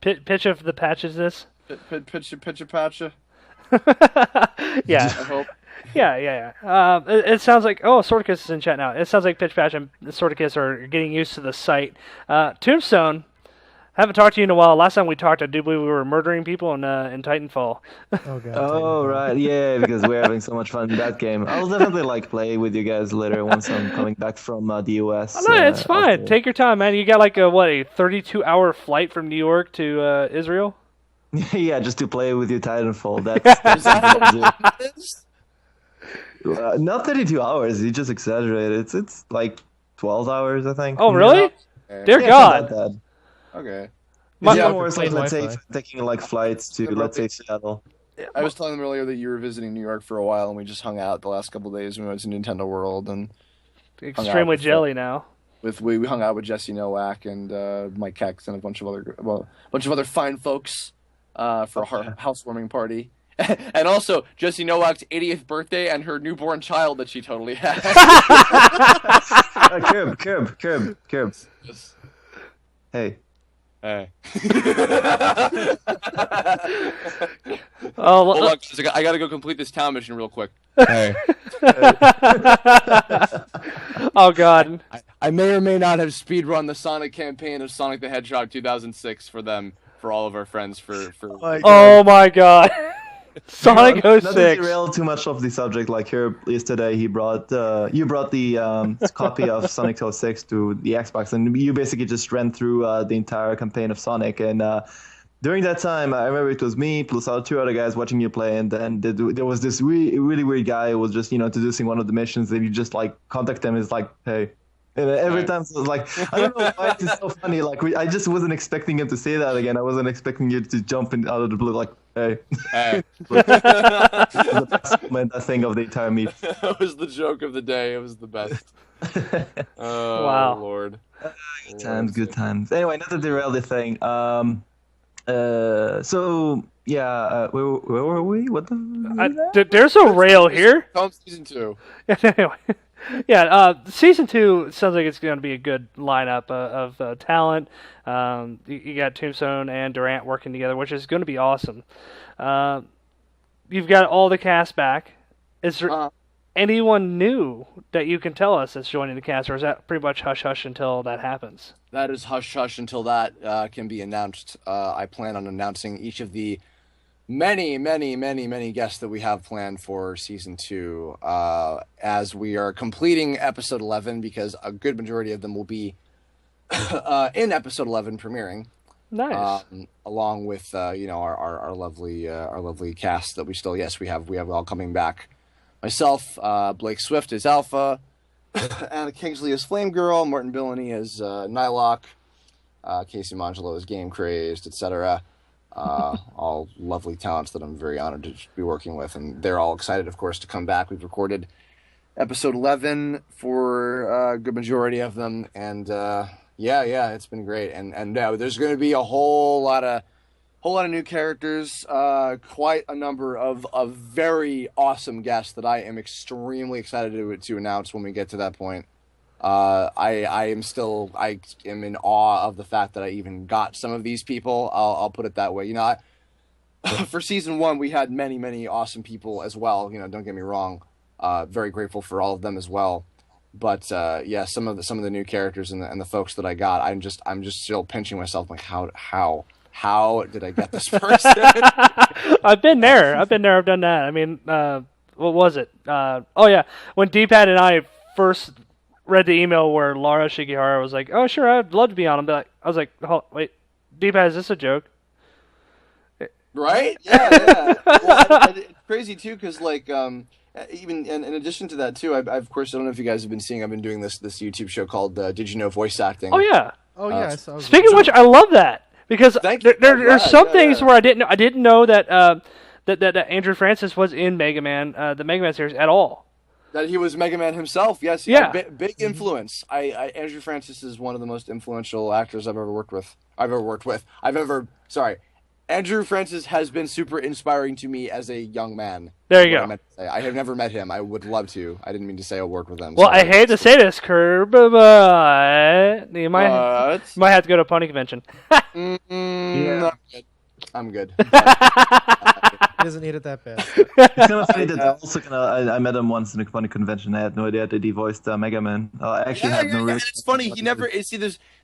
Pitch of the patch is this? Pitch a patch. Yeah. I hope. Yeah. It sounds like Sorticus is in chat now. It sounds like Pitch Patch and Sorticus are getting used to the site. Tombstone. Haven't talked to you in a while. Last time we talked, I do believe we were murdering people in Titanfall. Oh god. Oh right, yeah, because we're having so much fun in that game. I'll definitely play with you guys later once I'm coming back from the US. No, it's fine. After... Take your time, man. You got a 32-hour flight from New York to Israel? Yeah, just to play with you Titanfall. That's something to do. Not 32 hours. You just exaggerated. It's like 12 hours, I think. Oh really? Yeah. Dear Yeah, God. not bad. Okay. Yeah, more like, let's say Wi-Fi. taking flights to let's say Seattle. I was telling them earlier that you were visiting New York for a while, and we just hung out the last couple of days. We went to Nintendo World and Extremely jelly now. we hung out with Jesse Nowak and Mike Kex and a bunch of other fine folks for our housewarming party. And also Jesse Nowak's 80th birthday and her newborn child that she totally had. Curb. Just, Hey. hey. Oh, Hold on, I gotta go complete this town mission real quick. Hey. oh God. I may or may not have speedrun the Sonic campaign of Sonic the Hedgehog 2006 for all of our friends for Oh my God. Sonic Not to 06. derail too much of the subject, like here yesterday you brought the copy of Sonic 06 to the Xbox, and you basically just ran through the entire campaign of Sonic. And during that time, I remember it was me plus two other guys watching you play, and then there was this really weird guy who was just introducing one of the missions, and you just contact them. Is like, hey. And every time it was like, I don't know why it's so funny. I just wasn't expecting him to say that again. I wasn't expecting you to jump in out of the blue like, hey. Hey. The best moment, I think, of the entire meet. That was the joke of the day. It was the best. Oh, Wow. Lord. Good times. Anyway, not to derail the thing. So yeah, where were we? What the? There's a rail here. Come season 2. Anyway. Yeah, season 2 sounds like it's going to be a good lineup of talent. You got Tombstone and Durant working together, which is going to be awesome. You've got all the cast back. Is there anyone new that you can tell us that's joining the cast, or is that pretty much hush-hush until that happens? That is hush-hush until that can be announced. I plan on announcing each of the many guests that we have planned for season 2 as we are completing episode 11, because a good majority of them will be in episode 11 premiering. Nice. Along with our lovely cast that we have all coming back. Myself, Blake Swift as Alpha, Anna Kingsley as Flame Girl, Martin Billany as Nylock, Casey Mangelo as Game Crazed, etc. All lovely talents that I'm very honored to be working with, and they're all excited, of course, to come back. We've recorded episode 11 for a good majority of them, and it's been great. And there's going to be a whole lot of new characters, quite a number of very awesome guests that I am extremely excited to announce when we get to that point. I am in awe of the fact that I even got some of these people. I'll put it that way. For season 1, we had many awesome people as well. Don't get me wrong. Very grateful for all of them as well. But some of the new characters and the folks that I got, I'm just still pinching myself like how did I get this person? I've been there. I've done that. I mean, what was it? When D-Pad and I first read the email where Laura Shigihara was like, "Oh, sure, I'd love to be on." I was like, "Oh, wait, D-Pad, is this a joke?" Right? Yeah. Well, it's crazy too, because even in addition to that too, I of course, I don't know if you guys have been seeing. I've been doing this YouTube show called Did You Know Voice Acting? Oh yeah. I saw. Speaking of which, I love that because there's some things where I didn't know that that Andrew Francis was in Mega Man, the Mega Man series at all. That he was Mega Man himself, yes. Yeah. Big influence. Andrew Francis is one of the most influential actors I've ever worked with. Andrew Francis has been super inspiring to me as a young man. There you go. I have never met him. I would love to. I didn't mean to say I worked with him. Well, I hate to say this, Curb, but you might have to go to a pony convention. Yeah. I'm good. He doesn't need it that bad. It's kind of funny that I met him once in a funny convention. I had no idea that he voiced Mega Man. I actually had no. And it's funny. He never.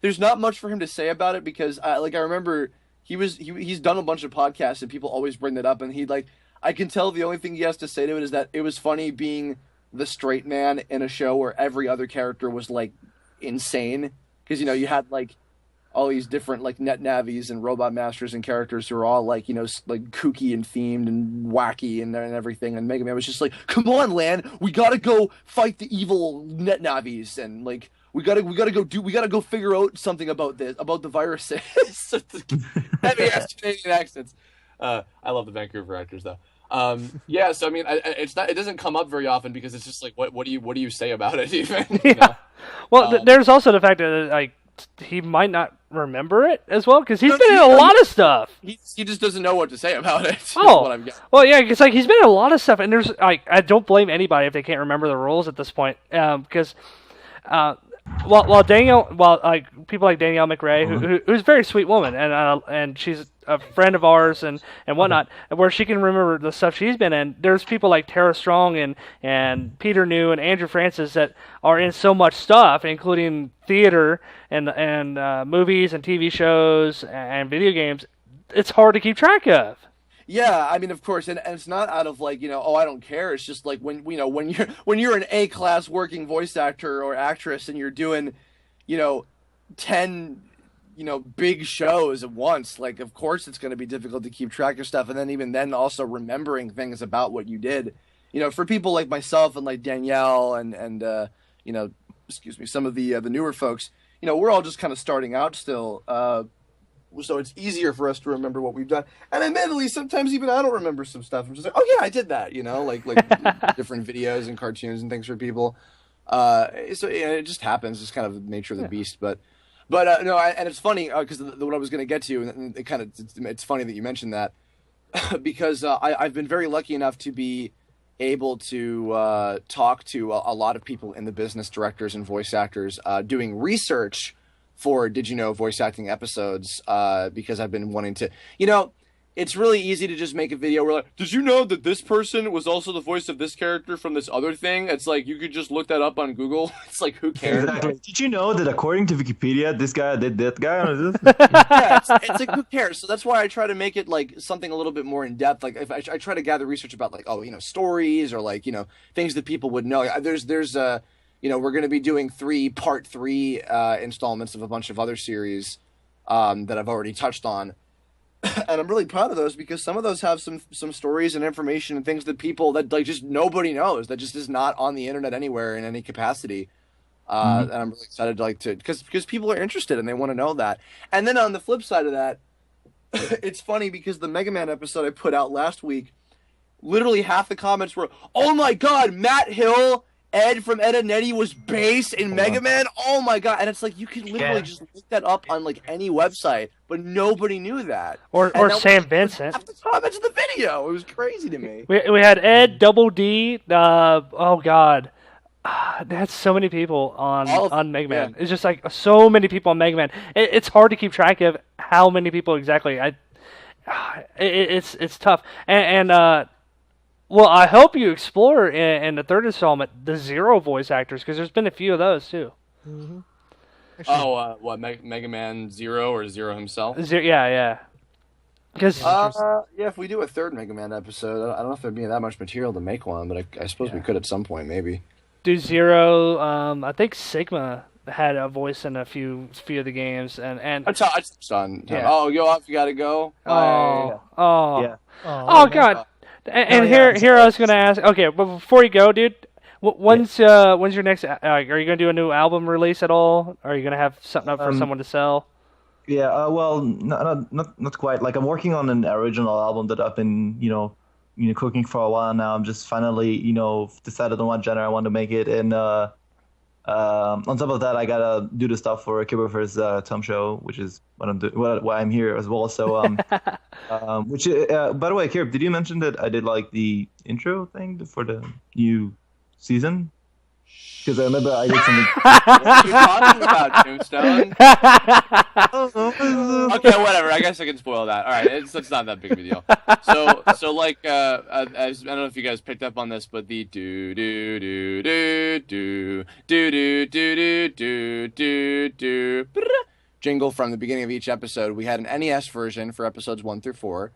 There's not much for him to say about it because I remember he's done a bunch of podcasts and people always bring that up and I can tell the only thing he has to say to it is that it was funny being the straight man in a show where every other character was insane because you had all these different net navies and robot masters and characters who are all kooky and themed and wacky and everything, and Mega Man was just come on, Lan, we gotta go fight the evil net navies and we gotta go figure out something about the viruses. Heavy ass Canadian accents. I love the Vancouver actors though. So I mean, it doesn't come up very often because it's just what do you say about it even? Yeah. Well, there's also the fact that he might not remember it as well because he's been in a lot of stuff. He just doesn't know what to say about it. Oh, well, yeah, because he's been in a lot of stuff, and there's I don't blame anybody if they can't remember the rules at this point, because while people like Danielle McRae, who's a very sweet woman, and she's a friend of ours and whatnot, where she can remember the stuff she's been in. There's people like Tara Strong and Peter New and Andrew Francis that are in so much stuff, including theater and movies and TV shows and video games. It's hard to keep track of. Yeah, I mean, of course, and it's not out of I don't care. It's just when you're an A-class working voice actor or actress and you're doing, 10, big shows at once. Of course, it's going to be difficult to keep track of stuff, and then even then, also remembering things about what you did. For people like myself and Danielle and some of the newer folks, we're all just kind of starting out still. So it's easier for us to remember what we've done. And admittedly, sometimes even I don't remember some stuff. I'm just oh yeah, I did that, different videos and cartoons and things for people. So it just happens. It's kind of the nature of the beast. But no, and it's funny because what I was going to get to, and it's funny that you mentioned that because I've been very lucky enough to be able to talk to a lot of people in the business, directors and voice actors doing research for Did You Know voice acting episodes because I've been wanting to, it's really easy to just make a video where did you know that this person was also the voice of this character from this other thing? It's you could just look that up on Google. It's who cares? Exactly. Did you know that according to Wikipedia, this guy did that guy? Yeah, it's who cares? So that's why I try to make it something a little bit more in depth. If I try to gather research about stories or things that people would know. There's we're going to be doing part 3 installments of a bunch of other series that I've already touched on. And I'm really proud of those because some of those have some stories and information and things that people that like just nobody knows, that just is not on the internet anywhere in any capacity. And I'm really excited to because people are interested and they want to know that. And then on the flip side of that, it's funny because the Mega Man episode I put out last week, literally half the comments were, "Oh my God, Matt Hill, Ed from Ed and Eddie was bass in Mega Man. Oh my God!" And it's like you could literally just look that up on like any website, but nobody knew that. Or Sam Vincent. Half the comments in the video. It was crazy to me. We had Ed, Double D. Oh God, they had so many people on Mega Man. Yeah. It's just like so many people on Mega Man. It's hard to keep track of how many people exactly. It's tough. Well, I hope you explore in the third installment the Zero voice actors because there's been a few of those too. Mm-hmm. Actually, What Mega Man Zero or Zero himself? Yeah. Because If we do a third Mega Man episode, I don't know if there'd be that much material to make one, but I suppose we could at some point, maybe. do Zero. I think Sigma had a voice in a few of the games, and I touched on. Yeah. Oh, go off! You gotta go. Yeah. Oh God. And here I was gonna ask. Okay, but before you go, dude, when's your next? Are you gonna do a new album release at all? Are you gonna have something up for someone to sell? Yeah, well, not quite. Like I'm working on an original album that I've been, cooking for a while now. I'm just finally, decided on what genre I want to make it, and on top of that, I gotta do the stuff for Kirbopher's Tom Show, which is why I'm here as well. So, which by the way, Kirb, did you mention that I did like the intro thing for the new season? Because I remember I did something. What are you talking about, Tombstone? Okay, whatever. I guess I can spoil that. All right, it's not that big of a deal. So like, I don't know if you guys picked up on this, but the do do do do do do do do do do do jingle from the beginning of each episode. We had an NES version for episodes 1 through 4.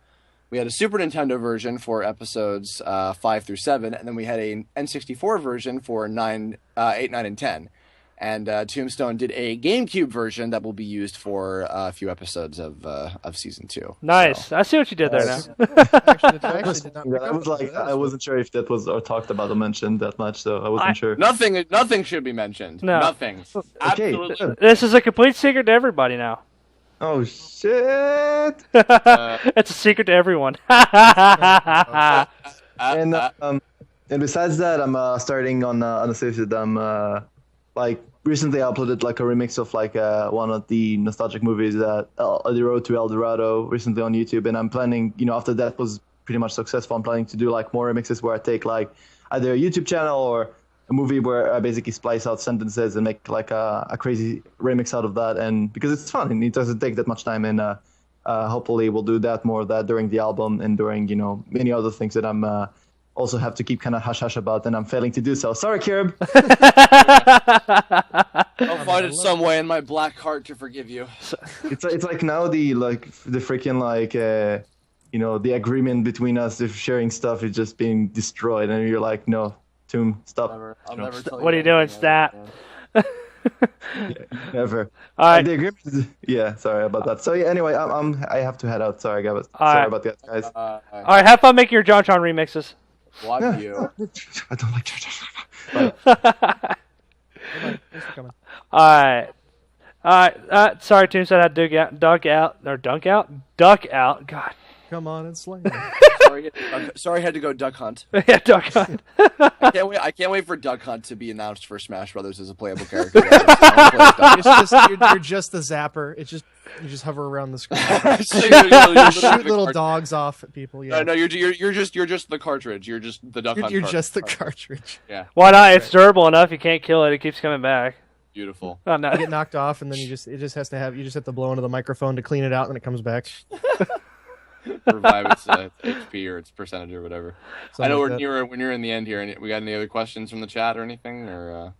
We had a Super Nintendo version for episodes 5 through 7, and then we had a N64 version for 8, 9, and 10. And Tombstone did a GameCube version that will be used for a few episodes of season 2. Nice. So. I see what you did there now. actually did not pick I up was on like, that. I wasn't sure if that was or talked about or mentioned that much, so I wasn't sure. Nothing should be mentioned. No. Nothing. Okay. Absolutely. This is a complete secret to everybody now. Oh shit! It's a secret to everyone. And besides that, I'm starting on a series that I'm like recently I uploaded like a remix of like one of the nostalgic movies, The Road to El Dorado, recently on YouTube, and I'm planning, after that was pretty much successful, I'm planning to do like more remixes where I take like either a YouTube channel or a movie where I basically splice out sentences and make like a crazy remix out of that, and because it's fun and it doesn't take that much time, and hopefully we'll do that more of that during the album and during many other things that I'm also have to keep kind of hush-hush about, and I'm failing to do so. Sorry, Kirb. I'll find it some way in my black heart to forgive you. It's like now the freaking the agreement between us of sharing stuff is just being destroyed, and you're like, no, Tomb, stop. I'll never tell you. What are you doing, Stat? Never. All right. The agreement yeah, sorry about that. So yeah, anyway, I have to head out. Sorry, guys. All Sorry right. about that, guys. All right, have fun making your JonTron remixes. What you? I don't like Thanks for coming. All right. Sorry, Tombstone had to duck out. God. Come on and slay. Sorry, I had to go duck hunt. Yeah, duck hunt. I can't wait for Duck Hunt to be announced for Smash Brothers as a playable character. You're just the zapper. It's just you just hover around the screen. Shoot little dogs off at people. Yeah. No, you're just the cartridge. You're just the Duck Hunt. You're just the cartridge. Yeah. Why not? It's durable enough. You can't kill it. It keeps coming back. Beautiful. Oh, no. You get knocked off, and then you just have to blow into the microphone to clean it out, and it comes back. Revive its HP or its percentage or whatever. Something I know like when you're in the end here, and we got any other questions from the chat or anything, or?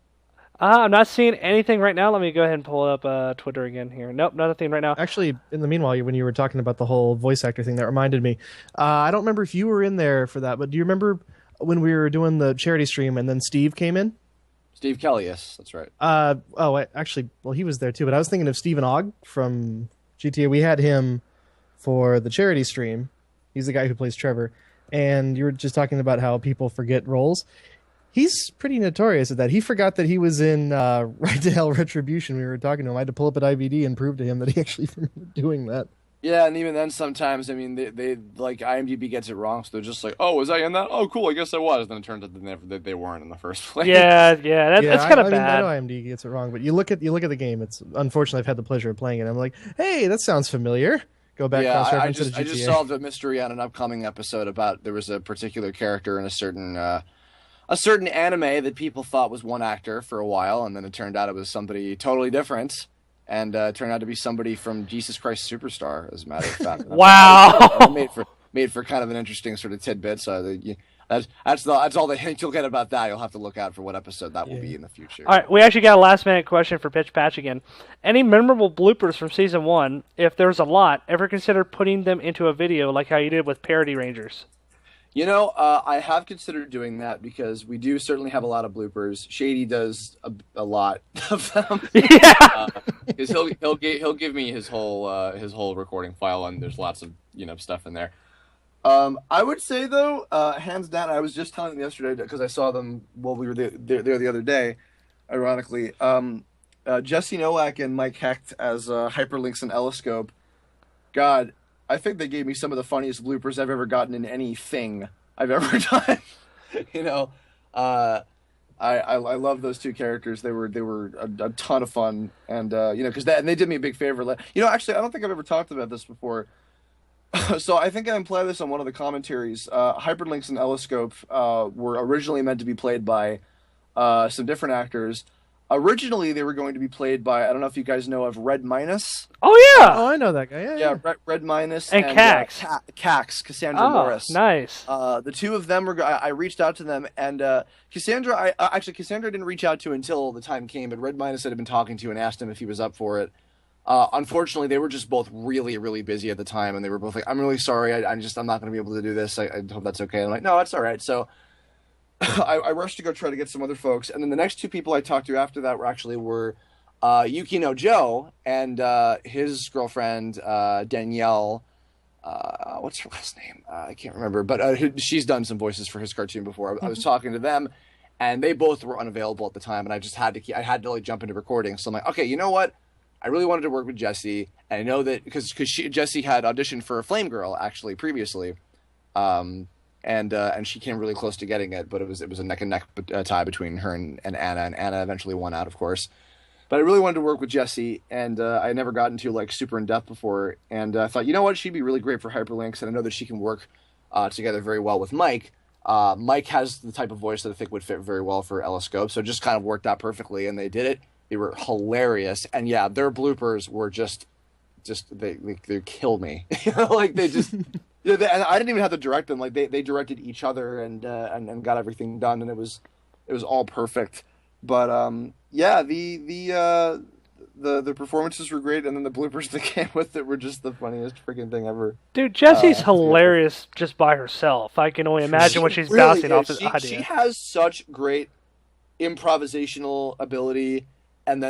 I'm not seeing anything right now. Let me go ahead and pull up Twitter again here. Nope, nothing right now. Actually, in the meanwhile, when you were talking about the whole voice actor thing, that reminded me. I don't remember if you were in there for that, but do you remember when we were doing the charity stream and then Steve came in? Steve Kelly, yes, that's right. He was there too, but I was thinking of Stephen Ogg from GTA. We had him for the charity stream. He's the guy who plays Trevor. And you were just talking about how people forget roles. He's pretty notorious at that. He forgot that he was in Right to Hell Retribution. We were talking to him. I had to pull up an IVD and prove to him that he actually remembered doing that. Yeah, and even then, sometimes, I mean, they like IMDb gets it wrong, so they're just like, "Oh, was I in that? Oh, cool, I guess I was." Then it turns out that they weren't in the first place. Yeah, that's kind of I bad. know IMDb gets it wrong, but you look at the game. It's unfortunately I've had the pleasure of playing it. I'm like, hey, that sounds familiar. Go back cross-reference to the GTA. I just solved a mystery on an upcoming episode about there was a particular character in a certain anime that people thought was one actor for a while, and then it turned out it was somebody totally different. And it turned out to be somebody from Jesus Christ Superstar, as a matter of fact. Wow! made for kind of an interesting sort of tidbit. So that's all the hint you'll get about that. You'll have to look out for what episode that will be in the future. All right, we actually got a last-minute question for Pitch Patch again. Any memorable bloopers from Season 1, if there's a lot, ever consider putting them into a video like how you did with Parody Rangers? You know, I have considered doing that because we do certainly have a lot of bloopers. Shady does a lot of them. Yeah. Because he'll give me his whole recording file, and there's lots of stuff in there. I would say though, hands down, I was just telling them yesterday because I saw them while we were there the other day. Ironically, Jesse Nowak and Mike Hecht as Hyperlinks and Elescope. God, I think they gave me some of the funniest bloopers I've ever gotten in anything I've ever done. I love those two characters. They were a ton of fun, and because they did me a big favor. Actually, I don't think I've ever talked about this before. So I think I implied this on one of the commentaries. Hyperlinks and Elescope were originally meant to be played by some different actors. Originally, they were going to be played by, I don't know if you guys know of Red Minus. Oh, yeah! Oh, I know that guy. Yeah. Red Minus. And Cax. Cassandra Morris. Nice. The two of them, I reached out to them, and Cassandra, Cassandra didn't reach out to until the time came, but Red Minus had been talking to and asked him if he was up for it. Unfortunately, they were just both really, really busy at the time, and they were both like, I'm really sorry, I'm not going to be able to do this. I hope that's okay. And I'm like, no, it's all right. So I rushed to go try to get some other folks, and then the next two people I talked to after that were Yukino Joe and his girlfriend Danielle. What's her last name? I can't remember, but she's done some voices for his cartoon before. I was talking to them, and they both were unavailable at the time, and I just had to like jump into recording. So I'm like, okay, you know what? I really wanted to work with Jessie, and I know that because Jessie had auditioned for Flame Girl actually previously. And she came really close to getting it, but it was a neck and neck tie between her and Anna, and Anna eventually won out, of course. But I really wanted to work with Jessie, and I had never gotten to like super in depth before, and I thought, you know what, she'd be really great for Hyperlinks, and I know that she can work together very well with Mike. Mike has the type of voice that I think would fit very well for Elescope, so it just kind of worked out perfectly, and they did it. They were hilarious, and yeah, their bloopers were just they killed me. Like they just. And I didn't even have to direct them. Like they directed each other and got everything done, and it was all perfect. But the performances were great, and then the bloopers that came with it were just the funniest freaking thing ever. Dude, Jessie's hilarious just by herself. I can only imagine what she's bouncing off the idea. She has such great improvisational ability, and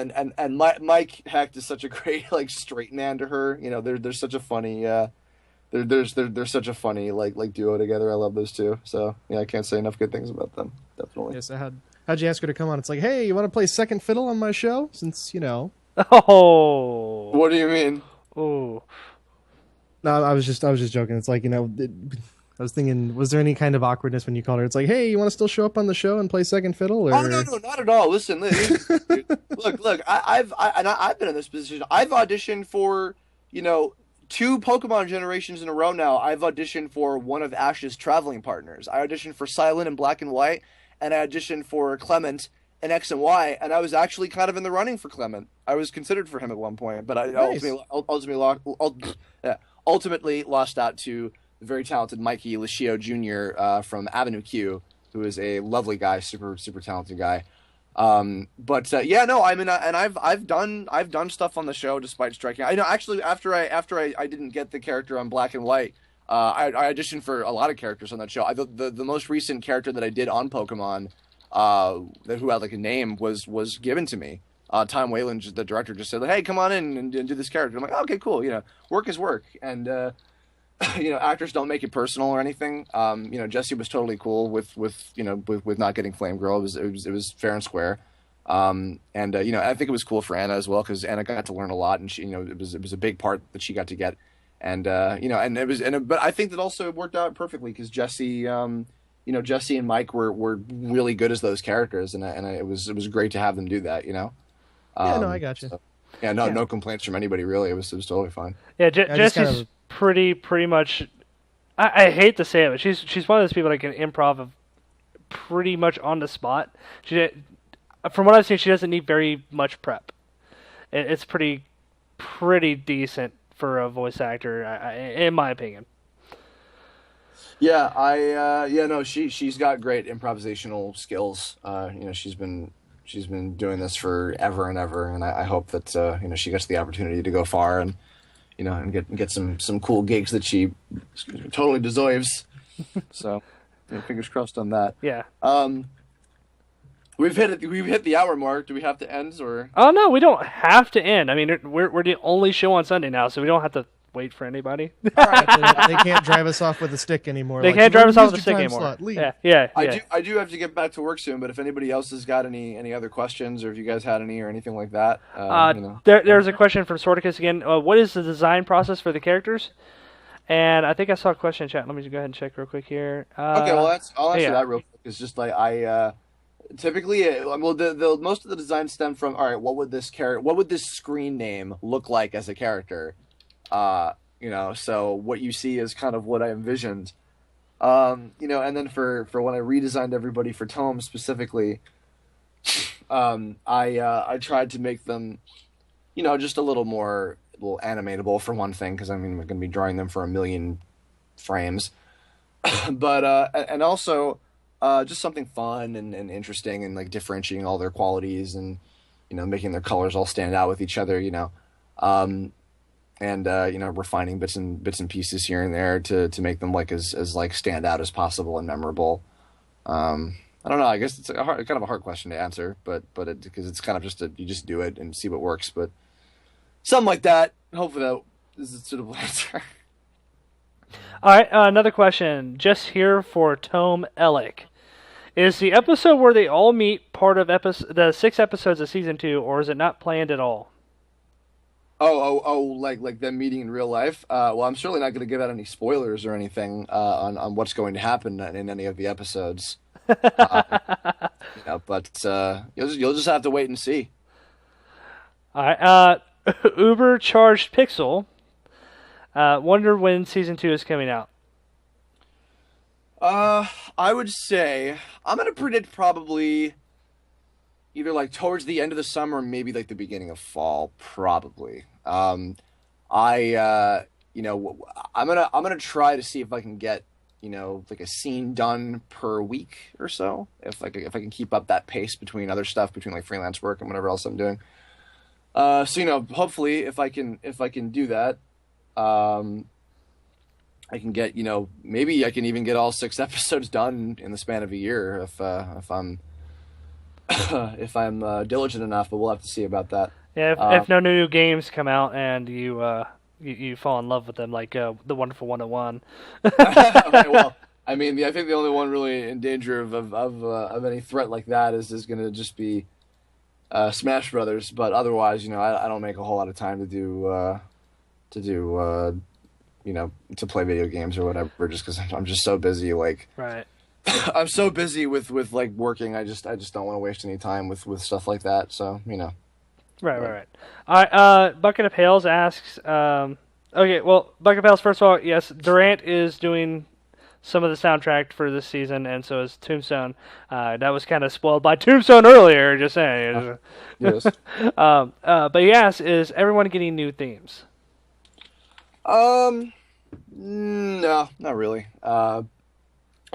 Mike Hecht is such a great like straight man to her. They're such a funny. They're such a funny like duo together. I love those two. So yeah, I can't say enough good things about them. Definitely. Yes, how'd you ask her to come on? It's like, hey, you want to play second fiddle on my show? Since Oh. What do you mean? Oh. No, I was just joking. It's like I was thinking, was there any kind of awkwardness when you called her? It's like, hey, you want to still show up on the show and play second fiddle? Or... Oh no, not at all. Listen, look. I've been in this position. I've auditioned for 2 Pokemon generations in a row now. I've auditioned for one of Ash's traveling partners. I auditioned for Silent in Black and White, and I auditioned for Clement in X and Y, and I was actually kind of in the running for Clement. I was considered for him at one point, but I ultimately lost out to the very talented Mikey Lucio Jr. From Avenue Q, who is a lovely guy, super super talented guy. And I've done stuff on the show despite striking. I know actually after I didn't get the character on Black and White, I auditioned for a lot of characters on that show. The most recent character that I did on Pokemon, who had like a name was given to me Tom Whalen, the director, just said, "Hey, come on in and do this character." I'm like, "Okay, cool. Work is work." And actors don't make it personal or anything. Jesse was totally cool with not getting Flame Girl. It was fair and square. I think it was cool for Anna as well, because Anna got to learn a lot, and she, it was a big part that she got to get. And but I think that also it worked out perfectly, because Jesse, Jesse and Mike were really good as those characters, and it was great to have them do that. Yeah, no, I got you. So, no complaints from anybody really. It was totally fine. Yeah, Jesse's pretty much. I hate to say it, but she's one of those people that can improv pretty much on the spot. From what I've seen, she doesn't need very much prep. It's pretty decent for a voice actor, in my opinion. Yeah, she's got great improvisational skills. She's been doing this for ever and ever, and I hope that she gets the opportunity to go far and get some cool gigs that she totally deserves. So, fingers crossed on that. Yeah. We've hit the hour mark. Do we have to end, or? Oh no, we don't have to end. I mean, we're the only show on Sunday now, so we don't have to wait for anybody. All right, they can't drive us off with a stick anymore. They can't drive us off with a stick anymore. Yeah. I do have to get back to work soon, but if anybody else has got any other questions, or if you guys had any or anything like that, there's a question from Sorticus again. What is the design process for the characters? And I think I saw a question in chat. Let me just go ahead and check real quick here. Okay, well I'll answer that real quick. It's just like typically, most of the designs stem from, all right, what would this screen name look like as a character? So what you see is kind of what I envisioned. And then for when I redesigned everybody for Tome specifically, I tried to make them, just a little animatable for one thing, because I'm going to be drawing them for 1 million frames, but and also just something fun and interesting, and like differentiating all their qualities, and making their colors all stand out with each other, and refining bits and pieces here and there to make them like as like stand out as possible and memorable. I don't know. I guess it's kind of a hard question to answer, but because it's kind of you just do it and see what works. But something like that. Hopefully that is a suitable answer. All right, another question. Just here for Tome Ellick. Is the episode where they all meet part of the 6 episodes of season 2, or is it not planned at all? Oh, like them meeting in real life. Well, I'm certainly not going to give out any spoilers or anything on what's going to happen in any of the episodes. But you'll just have to wait and see. All right. Uber Charged Pixel. Wonder when season 2 is coming out. I would say I'm going to predict probably either like towards the end of the summer, or maybe like the beginning of fall, probably. I'm gonna try to see if I can get like a scene done per week or so, if I can keep up that pace between other stuff, between like freelance work and whatever else I'm doing. Hopefully if I can do that, I can get maybe I can even get all 6 episodes done in the span of a year if I'm if I'm diligent enough, but we'll have to see about that. Yeah, if no new games come out and you fall in love with them, like The Wonderful 101. Okay, well, I mean, I think the only one really in danger of any threat like that is going to just be Smash Brothers. But otherwise, I don't make a whole lot of time to play video games or whatever, just because I'm just so busy. Like, right. I'm so busy with like working. I just don't want to waste any time with stuff like that. So Right. All right. Bucket of Pails asks. Okay. Well, Bucket of Pails. First of all, yes, Durant is doing some of the soundtrack for this season, and so is Tombstone. That was kind of spoiled by Tombstone earlier. Just saying. Yes. But he asks, is everyone getting new themes? No, not really. I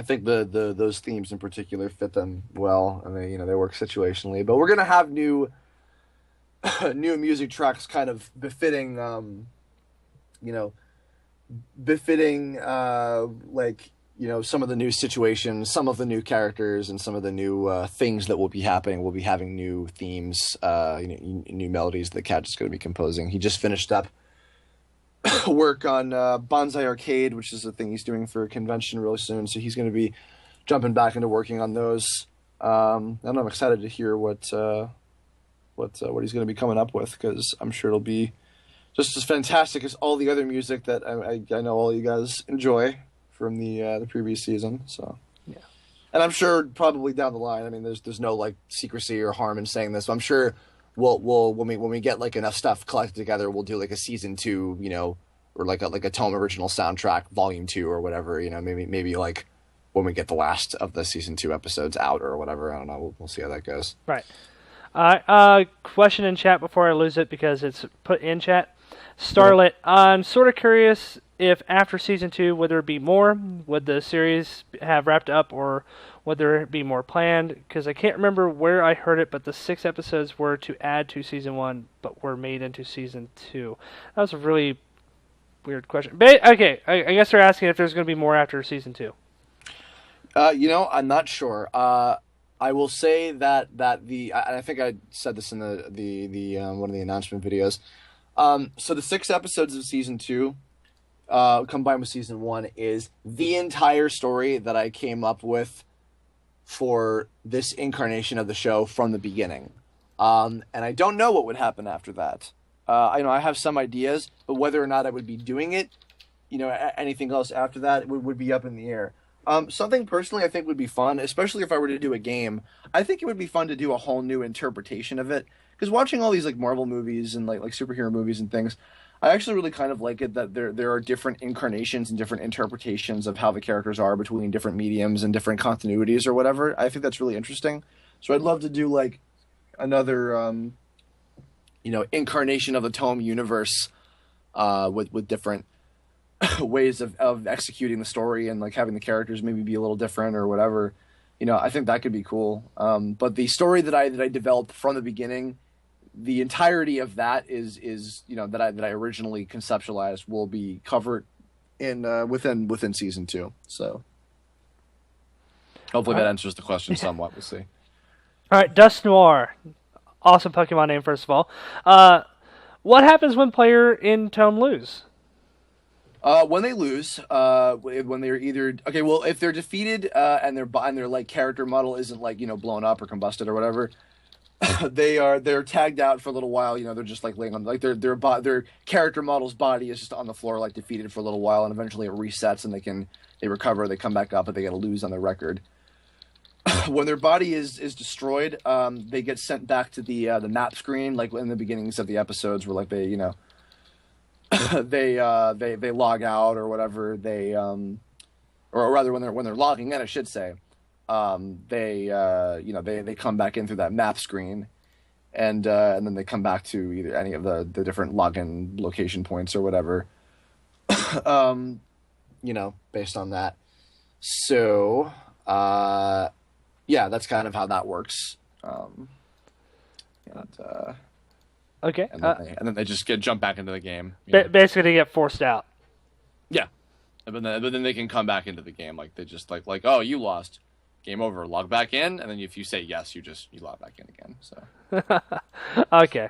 think those themes in particular fit them well, and they work situationally. But we're gonna have new music tracks, kind of befitting like some of the new situations, some of the new characters, and some of the new things that will be happening. We'll be having new themes, new melodies that Cat is going to be composing. He just finished up work on Bonsai Arcade, which is a thing he's doing for a convention really soon. So he's going to be jumping back into working on those. And I'm excited to hear what he's going to be coming up with, because I'm sure it'll be just as fantastic as all the other music that I know all you guys enjoy from the previous season. So yeah, and I'm sure probably down the line, I mean, there's no like secrecy or harm in saying this, but I'm sure we'll when we get like enough stuff collected together, we'll do like a season 2, or like a Tome original soundtrack volume 2 or whatever, maybe like when we get the last of the season 2 episodes out or whatever. I don't know. We'll see how that goes. Right. Question in chat before I lose it because it's put in chat. Starlet, I'm sort of curious if after season 2, would there be more? Would the series have wrapped up, or would there be more planned? Because I can't remember where I heard it, but the 6 episodes were to add to season 1, but were made into season 2. That was a really weird question. But, okay, I guess they're asking if there's going to be more after season 2. I'm not sure. I will say that I think I said this in the one of the announcement videos. So the 6 episodes of season 2, combined with season 1, is the entire story that I came up with for this incarnation of the show from the beginning. And I don't know what would happen after that. I have some ideas, but whether or not I would be doing it, anything else after that would be up in the air. Something personally I think would be fun, especially if I were to do a game. I think it would be fun to do a whole new interpretation of it. Because watching all these like Marvel movies and like superhero movies and things, I actually really kind of like it that there are different incarnations and different interpretations of how the characters are between different mediums and different continuities or whatever. I think that's really interesting. So I'd love to do like another incarnation of the Tome universe with different ways of executing the story and like having the characters maybe be a little different or whatever. I think that could be cool. But the story that I developed from the beginning, the entirety of that is that I originally conceptualized will be covered in within season 2. So hopefully that answers the question somewhat. We'll see. All right, Dust Noir. Awesome Pokemon name, first of all. What happens when player in Tome lose? When they lose, when they're either if they're defeated and their like character model isn't like blown up or combusted or whatever, they're tagged out for a little while. They're just like laying on like their character model's body is just on the floor like defeated for a little while, and eventually it resets and they recover, they come back up, but they get to lose on their record. When their body is destroyed, they get sent back to the map screen, like in the beginnings of the episodes, where like they they log out or whatever. They or rather when they're logging in, I should say, they come back in through that map screen, and then they come back to either any of the different login location points or whatever. Based on that. So that's kind of how that works. Okay. And then they just jump back into the game. Basically, they get forced out. Yeah. But then they can come back into the game. Like, they just, like oh, you lost. Game over. Log back in. And then if you say yes, you log back in again. So. Okay.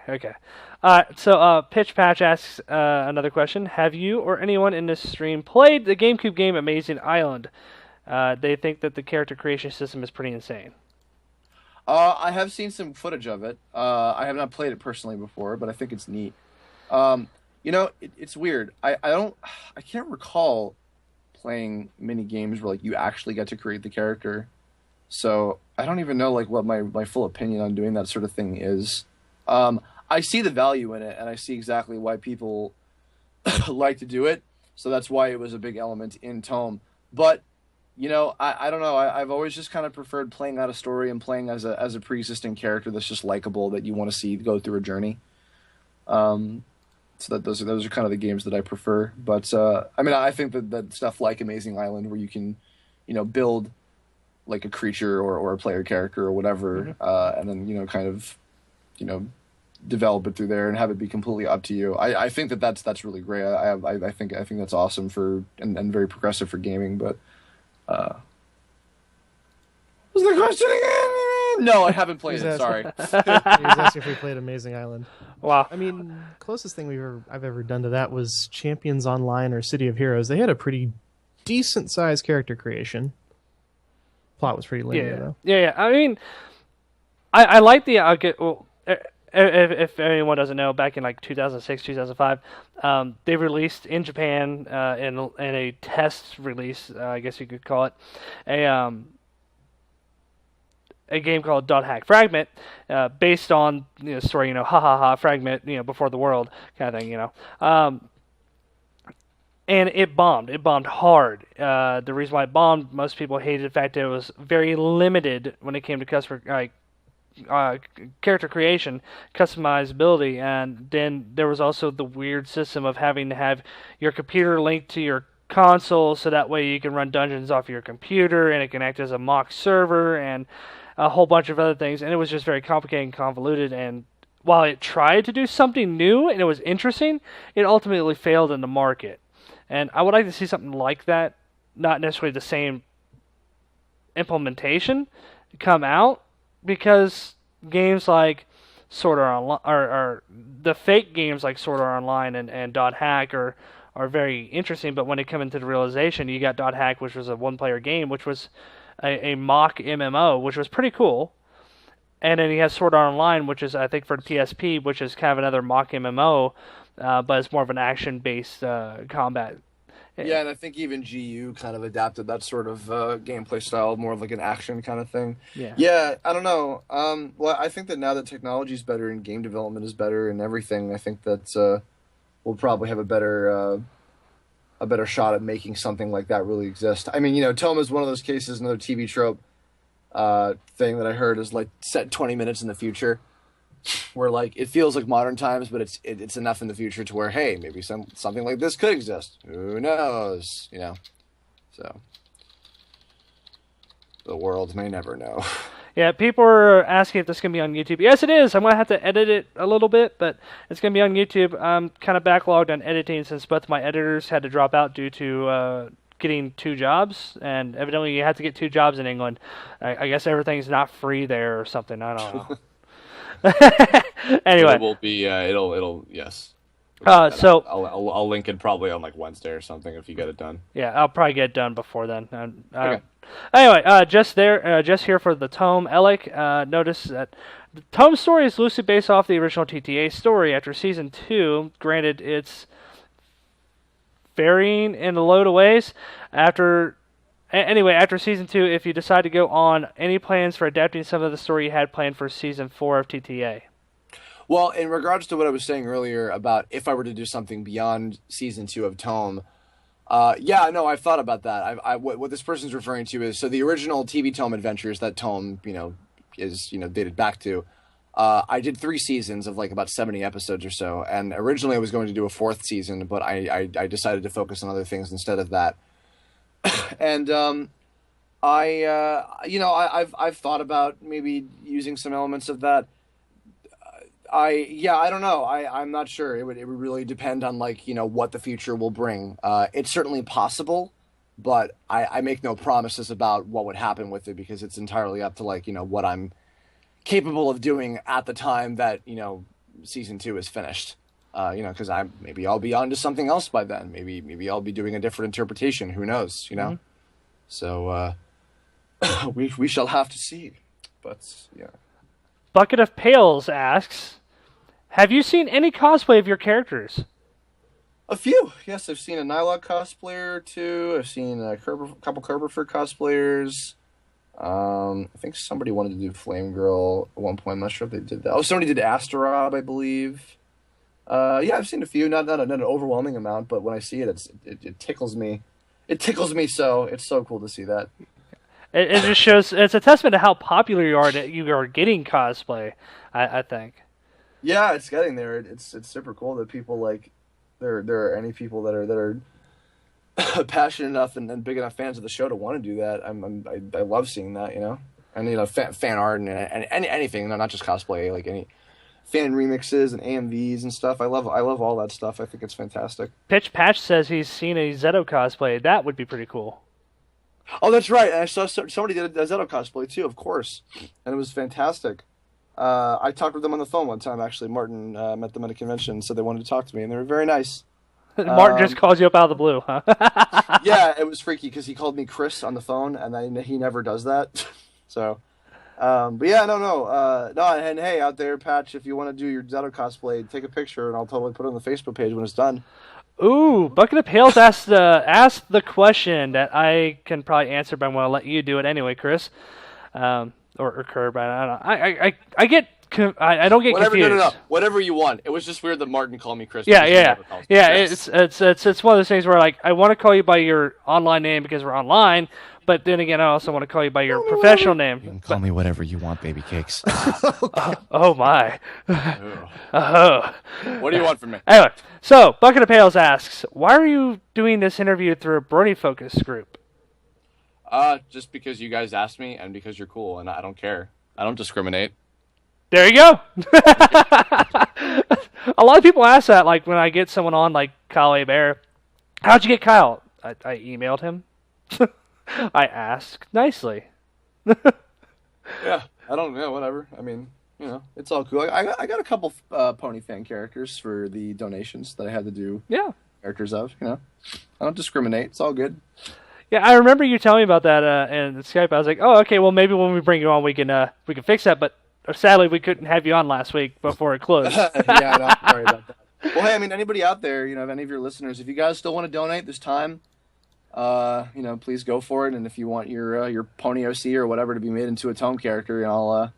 So Pitch Patch asks another question. Have you or anyone in this stream played the GameCube game Amazing Island? They think that the character creation system is pretty insane. I have seen some footage of it. I have not played it personally before, but I think it's neat. It's weird. I can't recall playing mini games where like you actually get to create the character. So I don't even know like what my full opinion on doing that sort of thing is. I see the value in it, and I see exactly why people like to do it. So that's why it was a big element in Tome. But I don't know. I've always just kind of preferred playing out a story and playing as a pre-existing character that's just likable, that you want to see go through a journey. So that those are kind of the games that I prefer. But I think that stuff like Amazing Island, where you can, build like a creature or a player character or whatever, and then kind of, develop it through there and have it be completely up to you. I think that's really great. I think that's awesome and very progressive for gaming. But Was the question again? No, I haven't played He's it. Sorry. He was asking if we played Amazing Island. Wow. I mean, closest thing I've ever done to that was Champions Online or City of Heroes. They had a pretty decent sized character creation. Plot was pretty linear though. Yeah. I mean, I like the. If anyone doesn't know, back in like 2006, 2005, they released in Japan in a test release, I guess you could call it, a game called Dot Hack Fragment, based on the story, ha ha ha, Fragment, before the world kind of thing, and it bombed. It bombed hard. The reason why it bombed, most people hated the fact that it was very limited when it came to customer character creation, customizability, and then there was also the weird system of having to have your computer linked to your console, so that way you can run dungeons off your computer, and it can act as a mock server, and a whole bunch of other things, and it was just very complicated and convoluted, and while it tried to do something new, and it was interesting, it ultimately failed in the market. And I would like to see something like that, not necessarily the same implementation, come out, because games like Sword Art Online, or the fake games like Sword Art Online and Dot Hack are very interesting, but when it comes into the realization, you got Dot Hack, which was a one-player game, which was a mock MMO, which was pretty cool, and then you have Sword Art Online, which is, I think, for the PSP, which is kind of another mock MMO, but it's more of an action-based combat. Yeah, and I think even GU kind of adapted that sort of gameplay style, more of like an action kind of thing. Yeah, I don't know. Well, I think that now that technology is better and game development is better and everything, I think that we'll probably have a better shot at making something like that really exist. I mean, Tome is one of those cases, another TV trope thing that I heard is like set 20 minutes in the future, where like it feels like modern times, but it's enough in the future to where, hey, maybe something like this could exist. Who knows? So the world may never know. Yeah, people are asking if this can be on YouTube. Yes, it is. I'm going to have to edit it a little bit, but it's going to be on YouTube. I'm kind of backlogged on editing since both my editors had to drop out due to getting 2 jobs, and evidently you have to get 2 jobs in England. I guess everything's not free there or something. I don't know. Anyway, it will be. It'll yes. So I'll link it probably on like Wednesday or something if you get it done. Yeah, I'll probably get it done before then. Okay. Anyway, just here for the Tome. Alec, notice that the Tome story is loosely based off the original TTA story. After season 2, granted it's varying in a load of ways. After season 2, if you decide to go on, any plans for adapting some of the story you had planned for season 4 of TTA? Well, in regards to what I was saying earlier about if I were to do something beyond season 2 of Tome, I've thought about that. What this person's referring to is, so the original TV Tome adventures that Tome, is, dated back to, I did 3 seasons of like about 70 episodes or so, and originally I was going to do a 4th season, but I decided to focus on other things instead of that. And I've thought about maybe using some elements of that. I don't know. I'm not sure. It would really depend on what the future will bring. It's certainly possible, but I make no promises about what would happen with it, because it's entirely up to what I'm capable of doing at the time that season 2 is finished. Because maybe I'll be on to something else by then. Maybe I'll be doing a different interpretation. Who knows? Mm-hmm. So we shall have to see. But yeah. Bucket of Pails asks, have you seen any cosplay of your characters? A few. Yes, I've seen a Nylog cosplayer or 2. I've seen a couple Kirbopher cosplayers. I think somebody wanted to do Flame Girl at one point. I'm not sure if they did that. Oh, somebody did Astarob, I believe. I've seen a few. Not an overwhelming amount, but when I see it, it tickles me. It tickles me so. It's so cool to see that. It just shows, it's a testament to how popular you are that you are getting cosplay, I think. Yeah, it's getting there. It's super cool that people there are any people that are passionate enough and big enough fans of the show to want to do that. I love seeing that, and fan art and anything, not just cosplay, like any fan remixes and AMVs and stuff. I love all that stuff. I think it's fantastic. Pitch Patch says he's seen a Zeto cosplay. That would be pretty cool. Oh, that's right. And I saw somebody did a Zeto cosplay too, of course, and it was fantastic. I talked with them on the phone one time. Actually, Martin met them at a convention, so they wanted to talk to me, and they were very nice. Martin just calls you up out of the blue, huh? Yeah, it was freaky because he called me Chris on the phone, and he never does that. So, but yeah, no, and hey, out there, Patch, if you want to do your Zeto cosplay, take a picture, and I'll totally put it on the Facebook page when it's done. Ooh, Bucket of Pails asked the question that I can probably answer, but I'm going to let you do it anyway, Chris, or Curb. I don't know. I don't get Whatever, confused. no. Whatever you want. It was just weird that Martin called me Chris. Yeah. Chris. It's one of those things where like I want to call you by your online name because we're online, but then again I also want to call you by your professional name. You can call me whatever you want, baby cakes. Oh my. Oh. What do you want from me? Anyway, so Bucket of Pails asks, why are you doing this interview through a Brony Focus group? Just because you guys asked me, and because you're cool, and I don't care. I don't discriminate. There you go. A lot of people ask that, like when I get someone on, like Kyle A. Bear. How'd you get Kyle? I emailed him. I asked nicely. Yeah, I don't know. Whatever. I mean, it's all cool. I got a couple pony fan characters for the donations that I had to do. Yeah. Characters of. I don't discriminate. It's all good. Yeah, I remember you telling me about that in Skype. I was like, oh, okay. Well, maybe when we bring you on, we can fix that. But sadly, we couldn't have you on last week before it closed. Yeah, I know. Sorry about that. Well, hey, I mean, anybody out there, if any of your listeners, if you guys still want to donate this time, please go for it. And if you want your Pony OC or whatever to be made into a tome character, I'm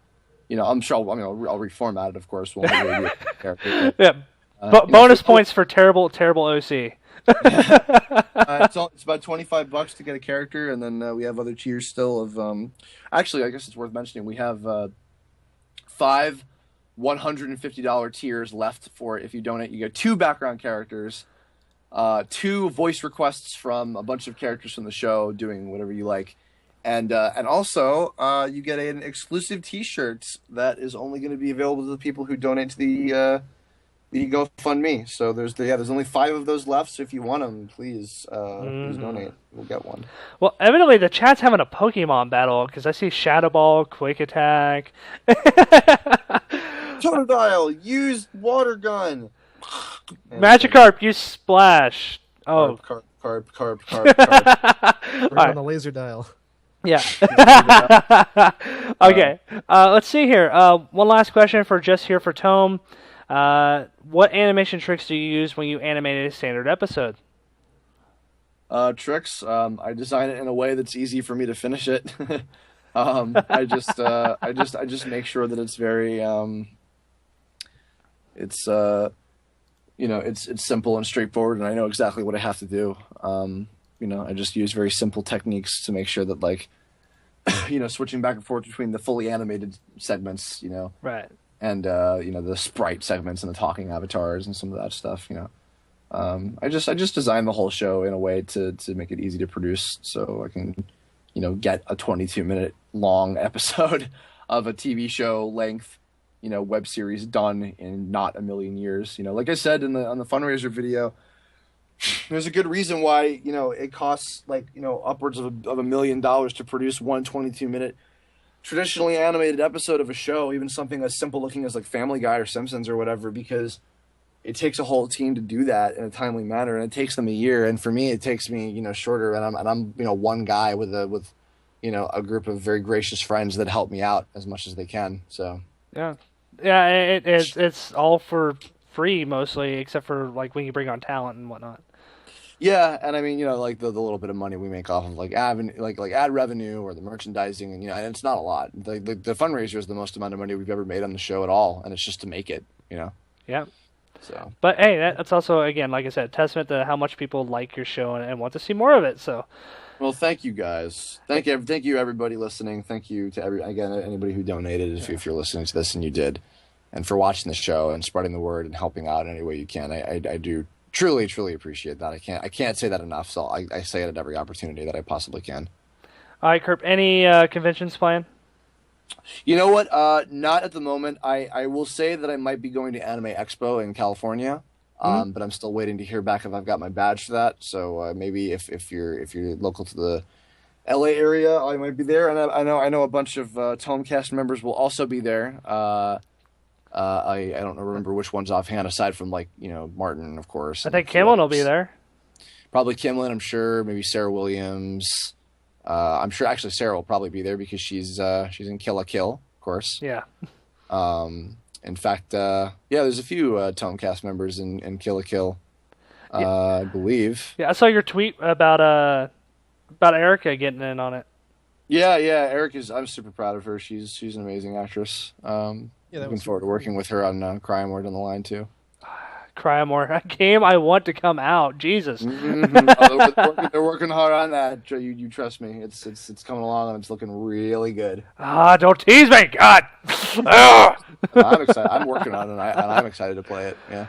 sure I'll reformat it, of course. Won't be a character. Yeah. Bonus points for terrible OC. It's about $25 to get a character, and then we have other tiers still of. Actually, I guess it's worth mentioning we have 5 $150 tiers left for if you donate. You get 2 background characters, 2 voice requests from a bunch of characters from the show doing whatever you like, and also you get an exclusive T-shirt that is only going to be available to the people who donate to the GoFundMe. So there's only 5 of those left. So if you want them, please donate. We'll get one. Well, evidently the chat's having a Pokemon battle because I see Shadow Ball, Quick Attack. Totodile, use water gun. Magikarp, use Splash. Oh, Carp. We're on the laser dial. yeah. Okay. Let's see here. One last question for just here for Tome. What animation tricks do you use when you animate a standard episode? Tricks. I design it in a way that's easy for me to finish it. I just make sure that it's very it's simple and straightforward, and I know exactly what I have to do. I just use very simple techniques to make sure that, like, switching back and forth between the fully animated segments, Right. and the sprite segments and the talking avatars and some of that stuff. I just designed the whole show in a way to make it easy to produce, so I can get a 22-minute long episode of a TV show length web series done in not a million years. Like I said on the fundraiser video, there's a good reason why it costs upwards of $1 million to produce one 22-minute traditionally animated episode of a show, even something as simple looking as like Family Guy or Simpsons or whatever, because it takes a whole team to do that in a timely manner, and it takes them a year. And for me, it takes me shorter, and I'm one guy with a group of very gracious friends that help me out as much as they can. So yeah, it's all for free mostly, except for like when you bring on talent and whatnot. Yeah, and I mean, like the little bit of money we make off of like ad revenue or the merchandising, and and it's not a lot. The fundraiser is the most amount of money we've ever made on the show at all, and it's just to make it. Yeah. So. But hey, that's also, again, like I said, a testament to how much people like your show and want to see more of it. So. Well, thank you guys. Thank you everybody listening. Thank you to anybody who donated if you're listening to this and you did, and for watching the show and spreading the word and helping out in any way you can. I do truly appreciate that. I can't say that enough. So I say it at every opportunity that I possibly can. All right, Kirp, any conventions planned? You know what? Not at the moment. I will say that I might be going to Anime Expo in California, but I'm still waiting to hear back if I've got my badge for that. So maybe if you're local to the LA area, I might be there, and I know a bunch of Tomecast members will also be there. I don't remember which ones offhand, aside from Martin, of course. I think Kimlin will be there. Probably Kimlin, I'm sure. Maybe Sarah Williams. I'm sure actually Sarah will probably be there because she's in Kill la Kill, of course. Yeah. In fact, there's a few Tomecast members in Kill la Kill, I believe. Yeah, I saw your tweet about Erica getting in on it. Yeah, I'm super proud of her. She's an amazing actress. Looking forward to working with her on Cryamore down the line too. Cryamore, a game I want to come out. Jesus. They're working hard on that. You trust me. It's coming along and it's looking really good. Don't tease me, God. I'm excited. I'm working on it and I'm excited to play it. Yeah.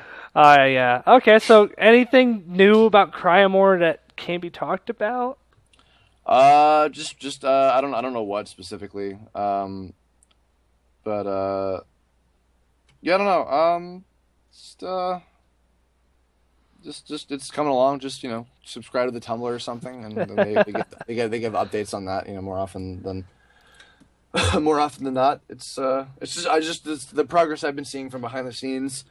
Yeah. Okay. So, anything new about Cryamore that can be talked about? Just I don't know what specifically. But yeah, I don't know. Just it's coming along. Just subscribe to the Tumblr or something, and they give updates on that. More often than not. It's the progress I've been seeing from behind the scenes.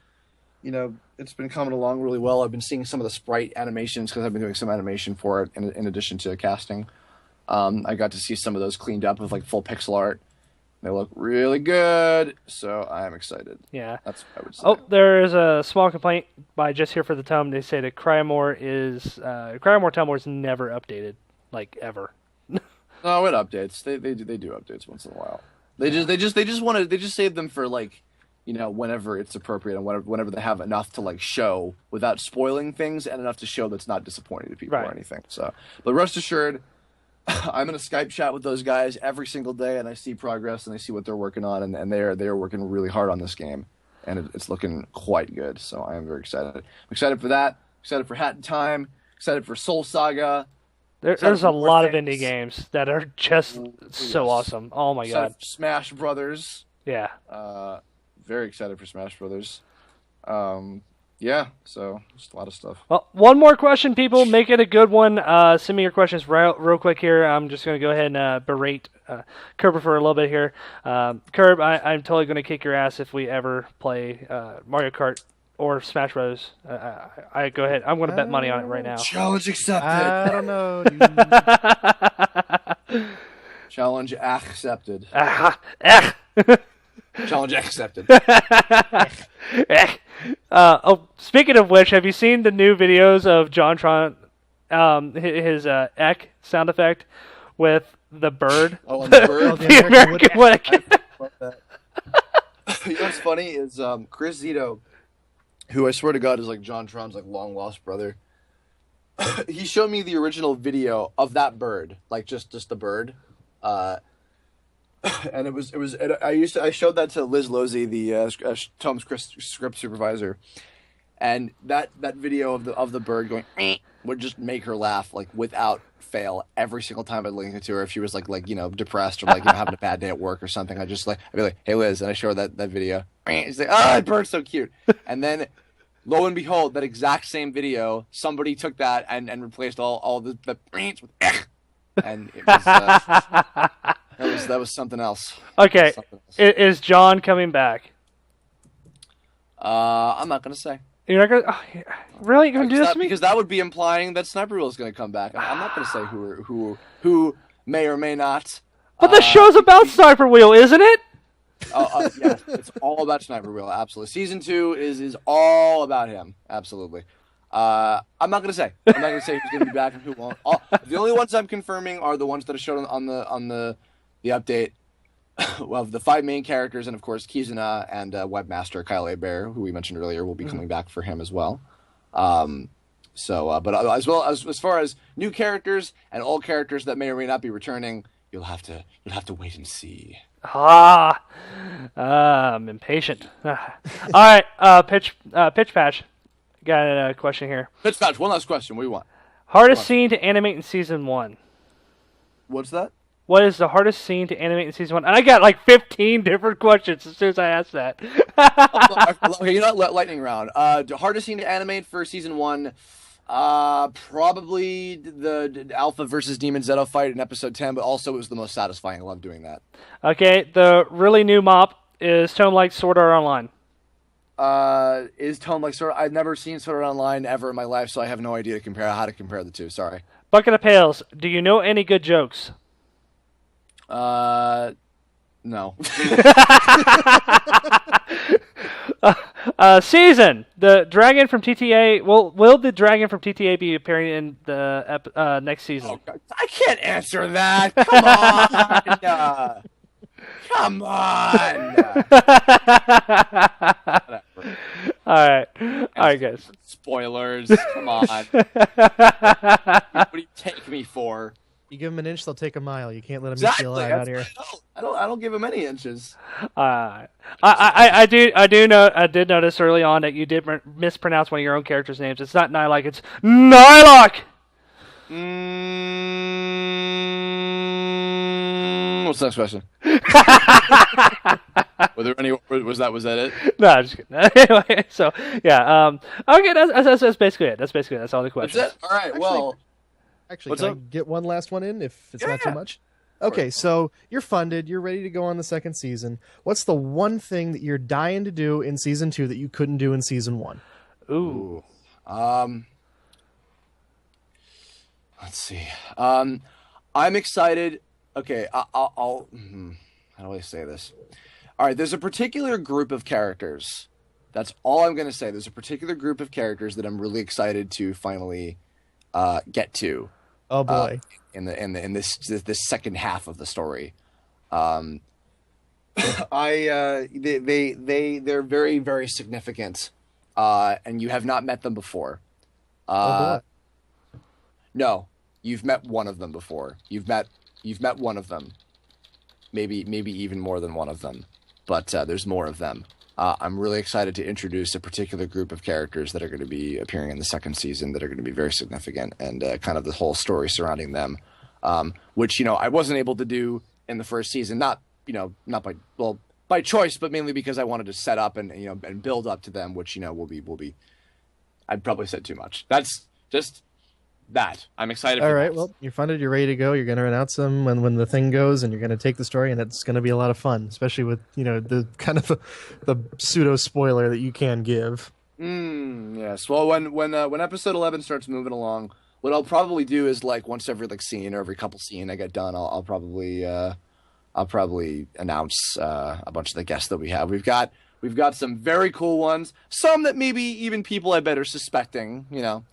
It's been coming along really well. I've been seeing some of the sprite animations because I've been doing some animation for it in addition to casting. I got to see some of those cleaned up with full pixel art. They look really good, so I'm excited. Yeah. That's what I would say. Oh, there is a small complaint by Just Here for the Tome. They say that Cryamore Tumblr is never updated, ever. No, it updates. They do updates once in a while. They just save them for whenever it's appropriate and whenever they have enough to show without spoiling things and enough to show that's not disappointing to people or anything. So, but rest assured, I'm in a Skype chat with those guys every single day, and I see progress, and I see what they're working on, and they are working really hard on this game, and it's looking quite good. So I am very excited. I'm excited for that. Excited for Hat in Time. Excited for Soul Saga. There's a lot of indie games that are just so awesome. Oh my god! Smash Brothers. Yeah. Very excited for Smash Brothers. Yeah, so just a lot of stuff. Well, one more question, people. Make it a good one. Send me your questions real quick here. I'm just going to go ahead and berate Kirbopher for a little bit here. Kirb, I'm totally going to kick your ass if we ever play Mario Kart or Smash Bros. I go ahead. I'm going to bet money on it right now. Challenge accepted. I don't know, dude. Challenge accepted. Challenge accepted. Speaking of which, have you seen the new videos of JonTron, his Ek sound effect with the bird? Oh, and the bird? The American Woodpecker. You know what's funny is Chris Zito, who I swear to God is JonTron's long lost brother. He showed me the original video of that bird, just the bird. And I showed that to Liz Losey, the Tom's script supervisor, and that video of the bird going would just make her laugh without fail every single time I linked it to her. If she was depressed or having a bad day at work or something, I'd be like, hey Liz, and I show her that video. She's like, that bird's so cute. And then lo and behold, that exact same video, somebody took that and replaced all the with and it was that was something else. Okay, is John coming back? I'm not gonna say. You're not gonna really? You're gonna do this to me? Because that would be implying that Sniper Wheel is gonna come back. I'm not gonna say who may or may not. But the show's about Sniper Wheel, isn't it? Yeah, it's all about Sniper Wheel. Absolutely. Season 2 is all about him. Absolutely. I'm not gonna say. I'm not gonna say who's gonna be back and who won't. The only ones I'm confirming are the ones that are shown on the update of the 5 main characters, and of course Kizuna and webmaster Kyle Bear, who we mentioned earlier, will be coming back for him as well. But as far as new characters and old characters that may or may not be returning, you'll have to wait and see. I'm impatient. All right, Pitch Patch. Got a question here. Pitch Patch, one last question. What do you want? Hardest scene to animate in Season 1. What's that? What is the hardest scene to animate in Season 1? And I got 15 different questions as soon as I asked that. Okay, lightning round. The hardest scene to animate for Season 1, Probably the Alpha versus Demon Zeto fight in episode 10, but also it was the most satisfying. I love doing that. Okay, the really new mop is Tome like Sword Art Online. Is Tome like Sword? I've never seen Sword Art Online ever in my life, so I have no idea how to compare the two. Sorry. Bucket of Pails, do you know any good jokes? No. Season, the dragon from TTA. Will the dragon from TTA be appearing in the next season? Oh, God. I can't answer that. Come on. All right, guys. Spoilers. Come on. What do you take me for? You give them an inch, they'll take a mile. You can't let them Exactly. eat you alive out here. I don't give him any inches. I did notice early on that you did mispronounce one of your own characters' names. It's not Nylok, it's Nylok. What's the next question? Were there any? Was that it? No, I'm just kidding. Anyway, so yeah, okay, that's basically it. That's all the questions. That's it. All right. Actually, What's can up? I get one last one in if it's not too Yeah. much? Okay, so you're funded. You're ready to go on the second season. What's the one thing that you're dying to do in season 2 that you couldn't do in season 1? Ooh. Let's see. I'm excited. Okay, I'll how do I say this? All right, there's a particular group of characters. That's all I'm going to say. There's a particular group of characters that I'm really excited to finally get to. Oh boy. In this second half of the story. They're very, very significant. And you have not met them before. Oh boy. No, you've met one of them before. You've met one of them. Maybe even more than one of them. But there's more of them. I'm really excited to introduce a particular group of characters that are going to be appearing in the second season that are going to be very significant, and kind of the whole story surrounding them, which I wasn't able to do in the first season. Not by choice, but mainly because I wanted to set up and build up to them, which will be. I'd probably said too much. That's just that. I'm excited. All for right, that. well, you're funded. You're ready to go. You're going to announce them when the thing goes, and you're going to take the story, and it's going to be a lot of fun, especially with the kind of the pseudo spoiler that you can give. Yes. Well, when episode 11 starts moving along, what I'll probably do is once every scene or every couple scene I get done, I'll probably announce a bunch of the guests that we have. We've got some very cool ones, some that maybe even people I bet are suspecting, and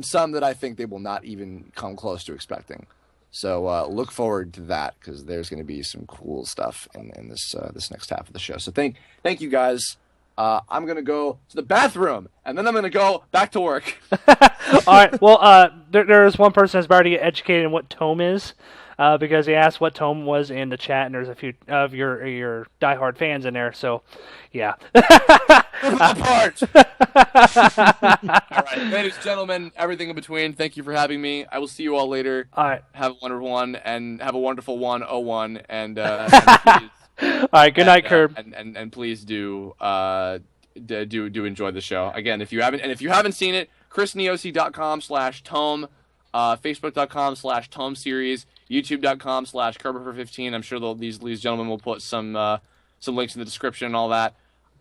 some that I think they will not even come close to expecting. So look forward to that, because there's going to be some cool stuff in this next half of the show. So thank you guys. I'm going to go to the bathroom, and then I'm going to go back to work. All right. Well, there's one person that's about to get educated in what tome is, because he asked what tome was in the chat, and there's a few of your diehard fans in there. So, yeah. Apart. All right, ladies and gentlemen, everything in between. Thank you for having me. I will see you all later. All right. Have a wonderful one, and have a wonderful 101. And all right. Good night, Curb. And please do enjoy the show. Again, if you haven't seen it, chrisniosi.com/tome, facebook.com/tome series, youtube.com/Kirbopher15. I'm sure these gentlemen will put some links in the description and all that.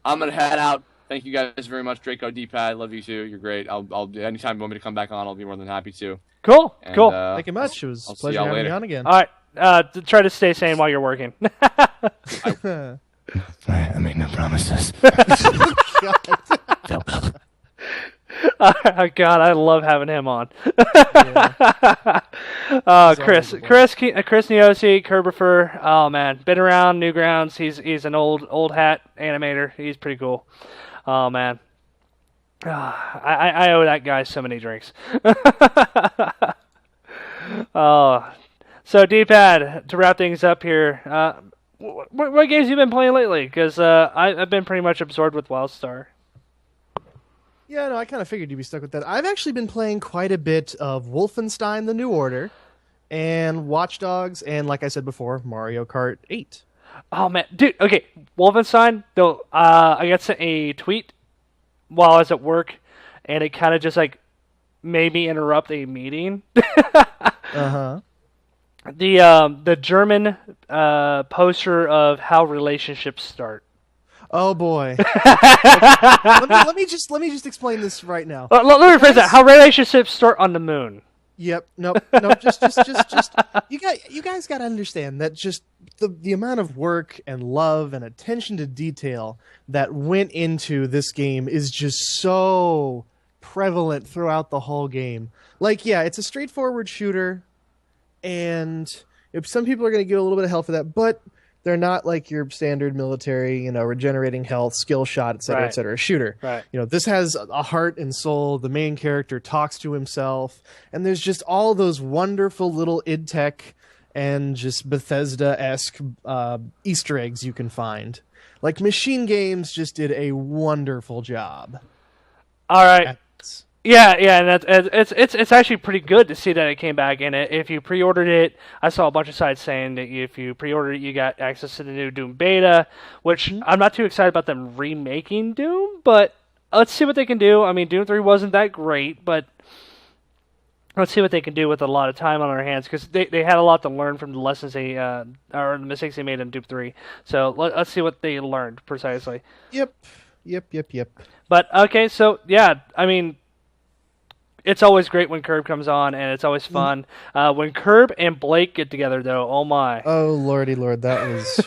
I'm gonna head out. Thank you guys very much, Draco D-Pad. Love you too. You're great. I'll anytime you want me to come back on, I'll be more than happy to. Cool. And, cool. Thank you much. It was I'll a see pleasure y'all having later. you on again. All right. Try to stay sane while you're working. I make no promises. Oh, God, I love having him on. Chris Niosi, Kirbopher. Oh man, been around Newgrounds. He's an old hat animator. He's pretty cool. Oh man, I owe that guy so many drinks. Oh, so D-Pad, to wrap things up here. What games you been playing lately? Because I've been pretty much absorbed with WildStar. Yeah, no, I kind of figured you'd be stuck with that. I've actually been playing quite a bit of Wolfenstein: The New Order, and Watch Dogs, and like I said before, Mario Kart 8. Oh man, dude. Okay, Wolfenstein. Though, I got sent a tweet while I was at work, and it kind of just maybe interrupt a meeting. Uh-huh. The German poster of how relationships start. Oh boy. let me just explain this right now. Let me rephrase that. How relationships start on the moon. Yep. Nope. Just you guys got to understand that just the amount of work and love and attention to detail that went into this game is just so prevalent throughout the whole game. Like, yeah, it's a straightforward shooter, and if some people are going to give a little bit of hell for that, but they're not like your standard military, regenerating health, skill shot, et cetera, shooter. Right. This has a heart and soul. The main character talks to himself, and there's just all those wonderful little id tech and just Bethesda-esque Easter eggs you can find. Like, Machine Games just did a wonderful job. All right. Yeah, and it's actually pretty good to see that it came back. And if you pre-ordered it, I saw a bunch of sites saying that if you pre-ordered it, you got access to the new Doom beta, which I'm not too excited about them remaking Doom, but let's see what they can do. I mean, Doom 3 wasn't that great, but let's see what they can do with a lot of time on their hands, because they had a lot to learn from the lessons or the mistakes they made in Doom 3. So let's see what they learned precisely. Yep. But okay, so yeah, I mean, it's always great when Kirb comes on, and it's always fun. When Kirb and Blake get together, though, oh my! Oh lordy, lord, that was.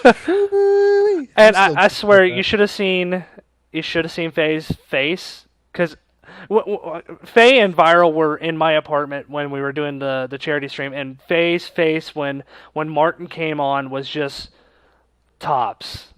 And I swear, you should have seen Faye's face, because Faye and Viral were in my apartment when we were doing the charity stream, and Faye's face when Martin came on was just tops.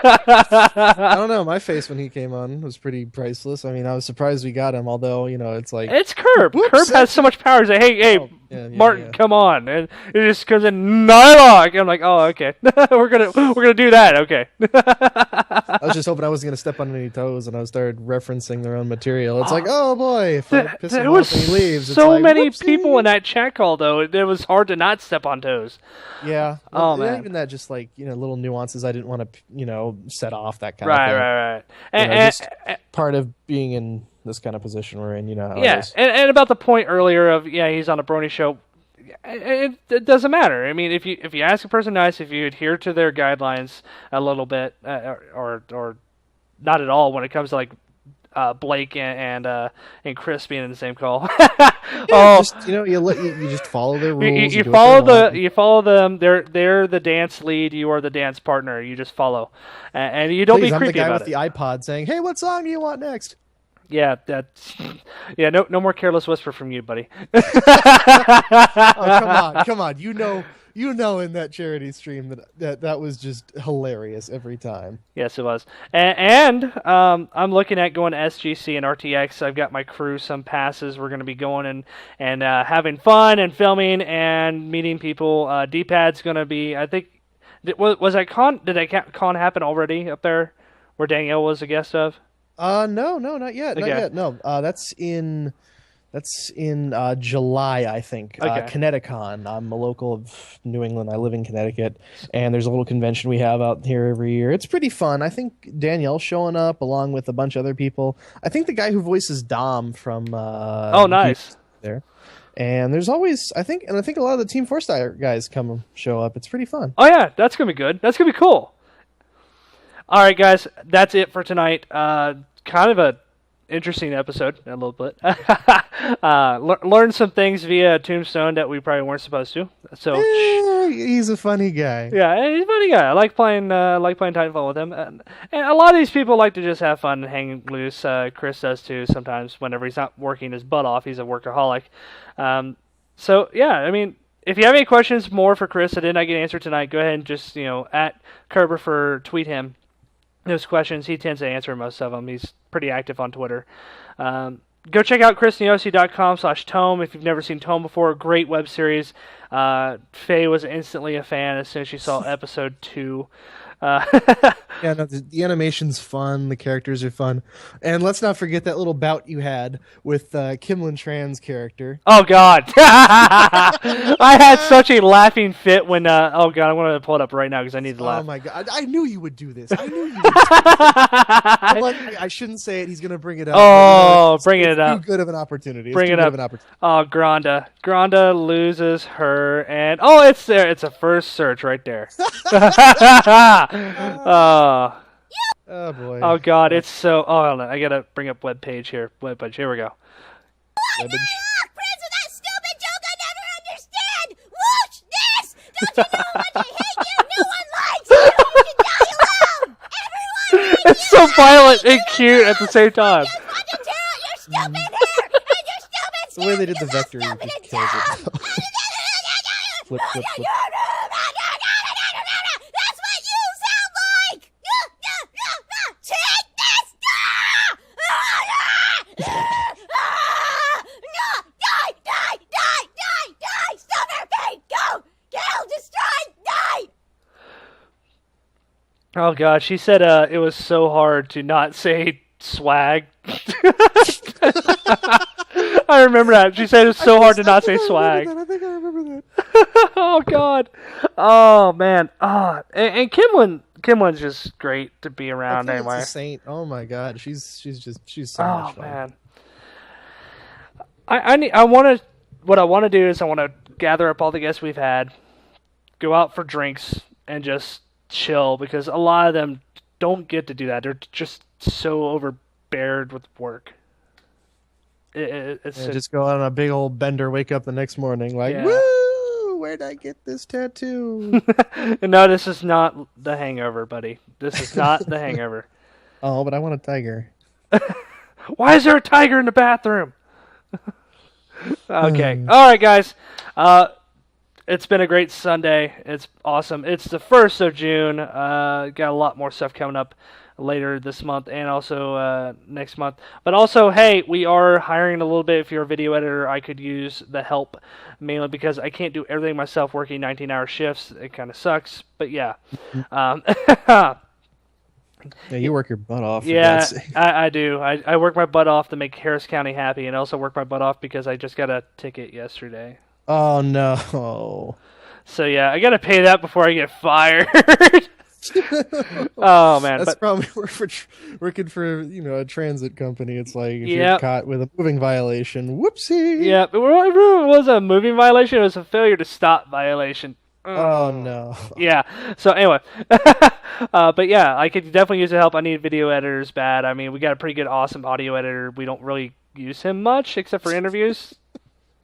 I don't know. My face when he came on was pretty priceless. I mean, I was surprised we got him, although, it's like... It's Kirb. Whoops, Kirb has so much power. He's like, hey, yeah, Martin, yeah. come on. And it just comes in Nylog. I'm like, oh, okay. we're gonna do that, okay. I was just hoping I wasn't going to step on any toes, and I started referencing their own material. It's like, oh boy, if I piss him There off was and he leaves, so it's like, many whoopsie. people in that chat call, though. It was hard to not step on toes. Yeah. Oh, Well, man. Even that, just like, little nuances I didn't want to, set off, that kind Right, of thing. right. Just part of being in this kind of position we're in, how it Yeah, is. and about the point earlier of he's on a Brony show, it doesn't matter. I mean, if you ask a person nice, if you adhere to their guidelines a little bit, or not at all when it comes to like Blake and Chris being in the same call. Just, you just follow their rules. You do follow what they you follow them. They're the dance lead. You are the dance partner. You just follow, and you don't Please, be I'm the creepy guy about with it. the iPod saying, "Hey, what song do you want next?" Yeah, no more careless whisper from you, buddy. Oh, come on. You know in that charity stream that was just hilarious every time. Yes, it was. And I'm looking at going to SGC and RTX. I've got my crew some passes. We're going to be going and having fun and filming and meeting people. D-Pad's going to be, I think, was that con? Did that con happen already up there where Danielle was a guest of? No, not yet. Okay. Not yet. No, that's in July, I think. Okay. Connecticon. I'm a local of New England. I live in Connecticut, and there's a little convention we have out here every year. It's pretty fun. I think Danielle's showing up along with a bunch of other people. I think the guy who voices Dom from Oh, nice. there. And there's always, I think a lot of the Team 4-Star guys show up. It's pretty fun. Oh yeah, that's gonna be good. That's gonna be cool. All right, guys, that's it for tonight. Kind of a interesting episode, a little bit. Learned some things via Tombstone that we probably weren't supposed to. So He's a funny guy. yeah, he's a funny guy. I like playing Titanfall with him, and a lot of these people like to just have fun and hang loose. Chris does too sometimes. Whenever he's not working his butt off, he's a workaholic. So yeah, I mean, if you have any questions more for Chris that did not get answered tonight, go ahead and just at Kirbopher, tweet him those questions. He tends to answer most of them. He's pretty active on Twitter. Go check out chrisniosi.com/Tome if you've never seen Tome before. Great web series. Faye was instantly a fan as soon as she saw episode 2. Yeah, no, the animation's fun. The characters are fun, and let's not forget that little bout you had with Kimlin Tran's character. Oh God, I had such a laughing fit when. Oh God, I'm gonna pull it up right now because I need to laugh. Oh my God, I knew you would do this. I knew you would. I shouldn't say it. He's gonna bring it up. Oh, bring it up. Too good of an opportunity. Bring it up. Oh, Granda. Granda loses her, and it's there. It's a first search right there. Oh boy. Oh God, it's so. Oh, hold on. I gotta bring up webpage here. Webpage. Here we go. Friends with that stupid joke I never understand! Whoosh this! Don't you know how much I hate you? No one likes you! You should die alone! Everyone hates It's so violent and cute at the same time. Just want to tear out your stupid hair! And your stupid The way they did the skin vector because just I'm kills stupid it. and dumb! Flip, flip, flip. That's what you sound like! Take this! Die! Stop her pain! Go! Kill! Destroy! Die! Oh God, she said it was so hard to not say swag. I remember that. She said it was so hard to not say swag. I think I remember that. Oh God. Oh man. And Kimlin's just great to be around I think anyway. it's a saint. Oh my God, she's so much fun. Man. I want to. What I want to do is I want to gather up all the guests we've had, go out for drinks, and just chill because a lot of them don't get to do that. They're just so overbeared with work. It's Just go out on a big old bender, wake up the next morning like, Yeah. woo! Where'd I get this tattoo? No, this is not The Hangover, buddy. This is not The Hangover. Oh, but I want a tiger. Why is there a tiger in the bathroom? Okay. All right, guys. It's been a great Sunday. It's awesome. It's the 1st of June. Got a lot more stuff coming up later this month and also next month. But also, hey, we are hiring a little bit. If you're a video editor, I could use the help, mainly because I can't do everything myself working 19-hour shifts. It kind of sucks. But yeah. Yeah, you work your butt off. For Yeah, God's sake. I do. I work my butt off to make Harris County happy, and also work my butt off because I just got a ticket yesterday. Oh no. So yeah, I gotta pay that before I get fired. Oh man, That's but probably working for a transit company. It's like if you're Yep. caught with a moving violation, whoopsie. yeah, it was a moving violation. It was a failure to stop violation. Oh no. Yeah. So anyway, but yeah, I could definitely use the help. I need video editors bad. I mean, we got a pretty good, awesome audio editor. We don't really use him much except for interviews.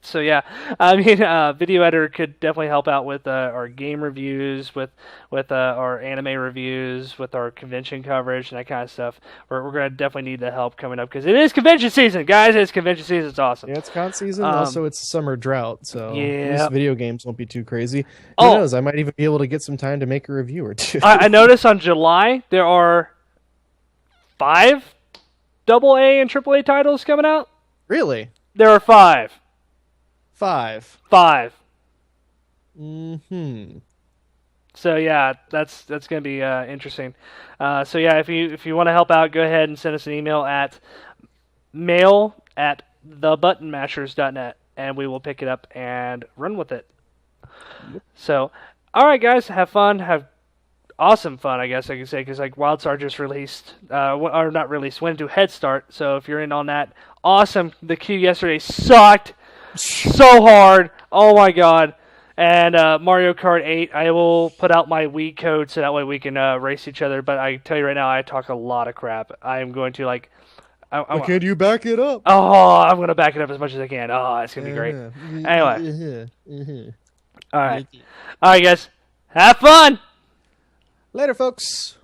So yeah, I mean, video editor could definitely help out with our game reviews, with our anime reviews, with our convention coverage and that kind of stuff. We're gonna definitely need the help coming up because it is convention season, guys. It's convention season. It's awesome. Yeah, it's con season. Also, it's summer drought, so Yeah. these video games won't be too crazy. Who Oh. knows? I might even be able to get some time to make a review or two. I noticed on July there are 5 AA and AAA titles coming out. Really? There are 5. 5. 5. Mm-hmm. So yeah, that's gonna be interesting. So yeah, if you want to help out, go ahead and send us an email at mail@thebuttonmashers.net, and we will pick it up and run with it. So, all right, guys, have fun, have awesome fun, I guess I can say, because like WildStar just released, or not released, went into Head Start. So if you're in on that, awesome. The queue yesterday sucked so hard. Oh my god. And Mario Kart 8, I will put out my Wii code so that way we can race each other. But I tell you right now, I talk a lot of crap. I am going to like. Can you back it up? Oh, I'm going to back it up as much as I can. Oh, it's going to be great. Anyway. All right. All right, guys. Have fun. Later, folks.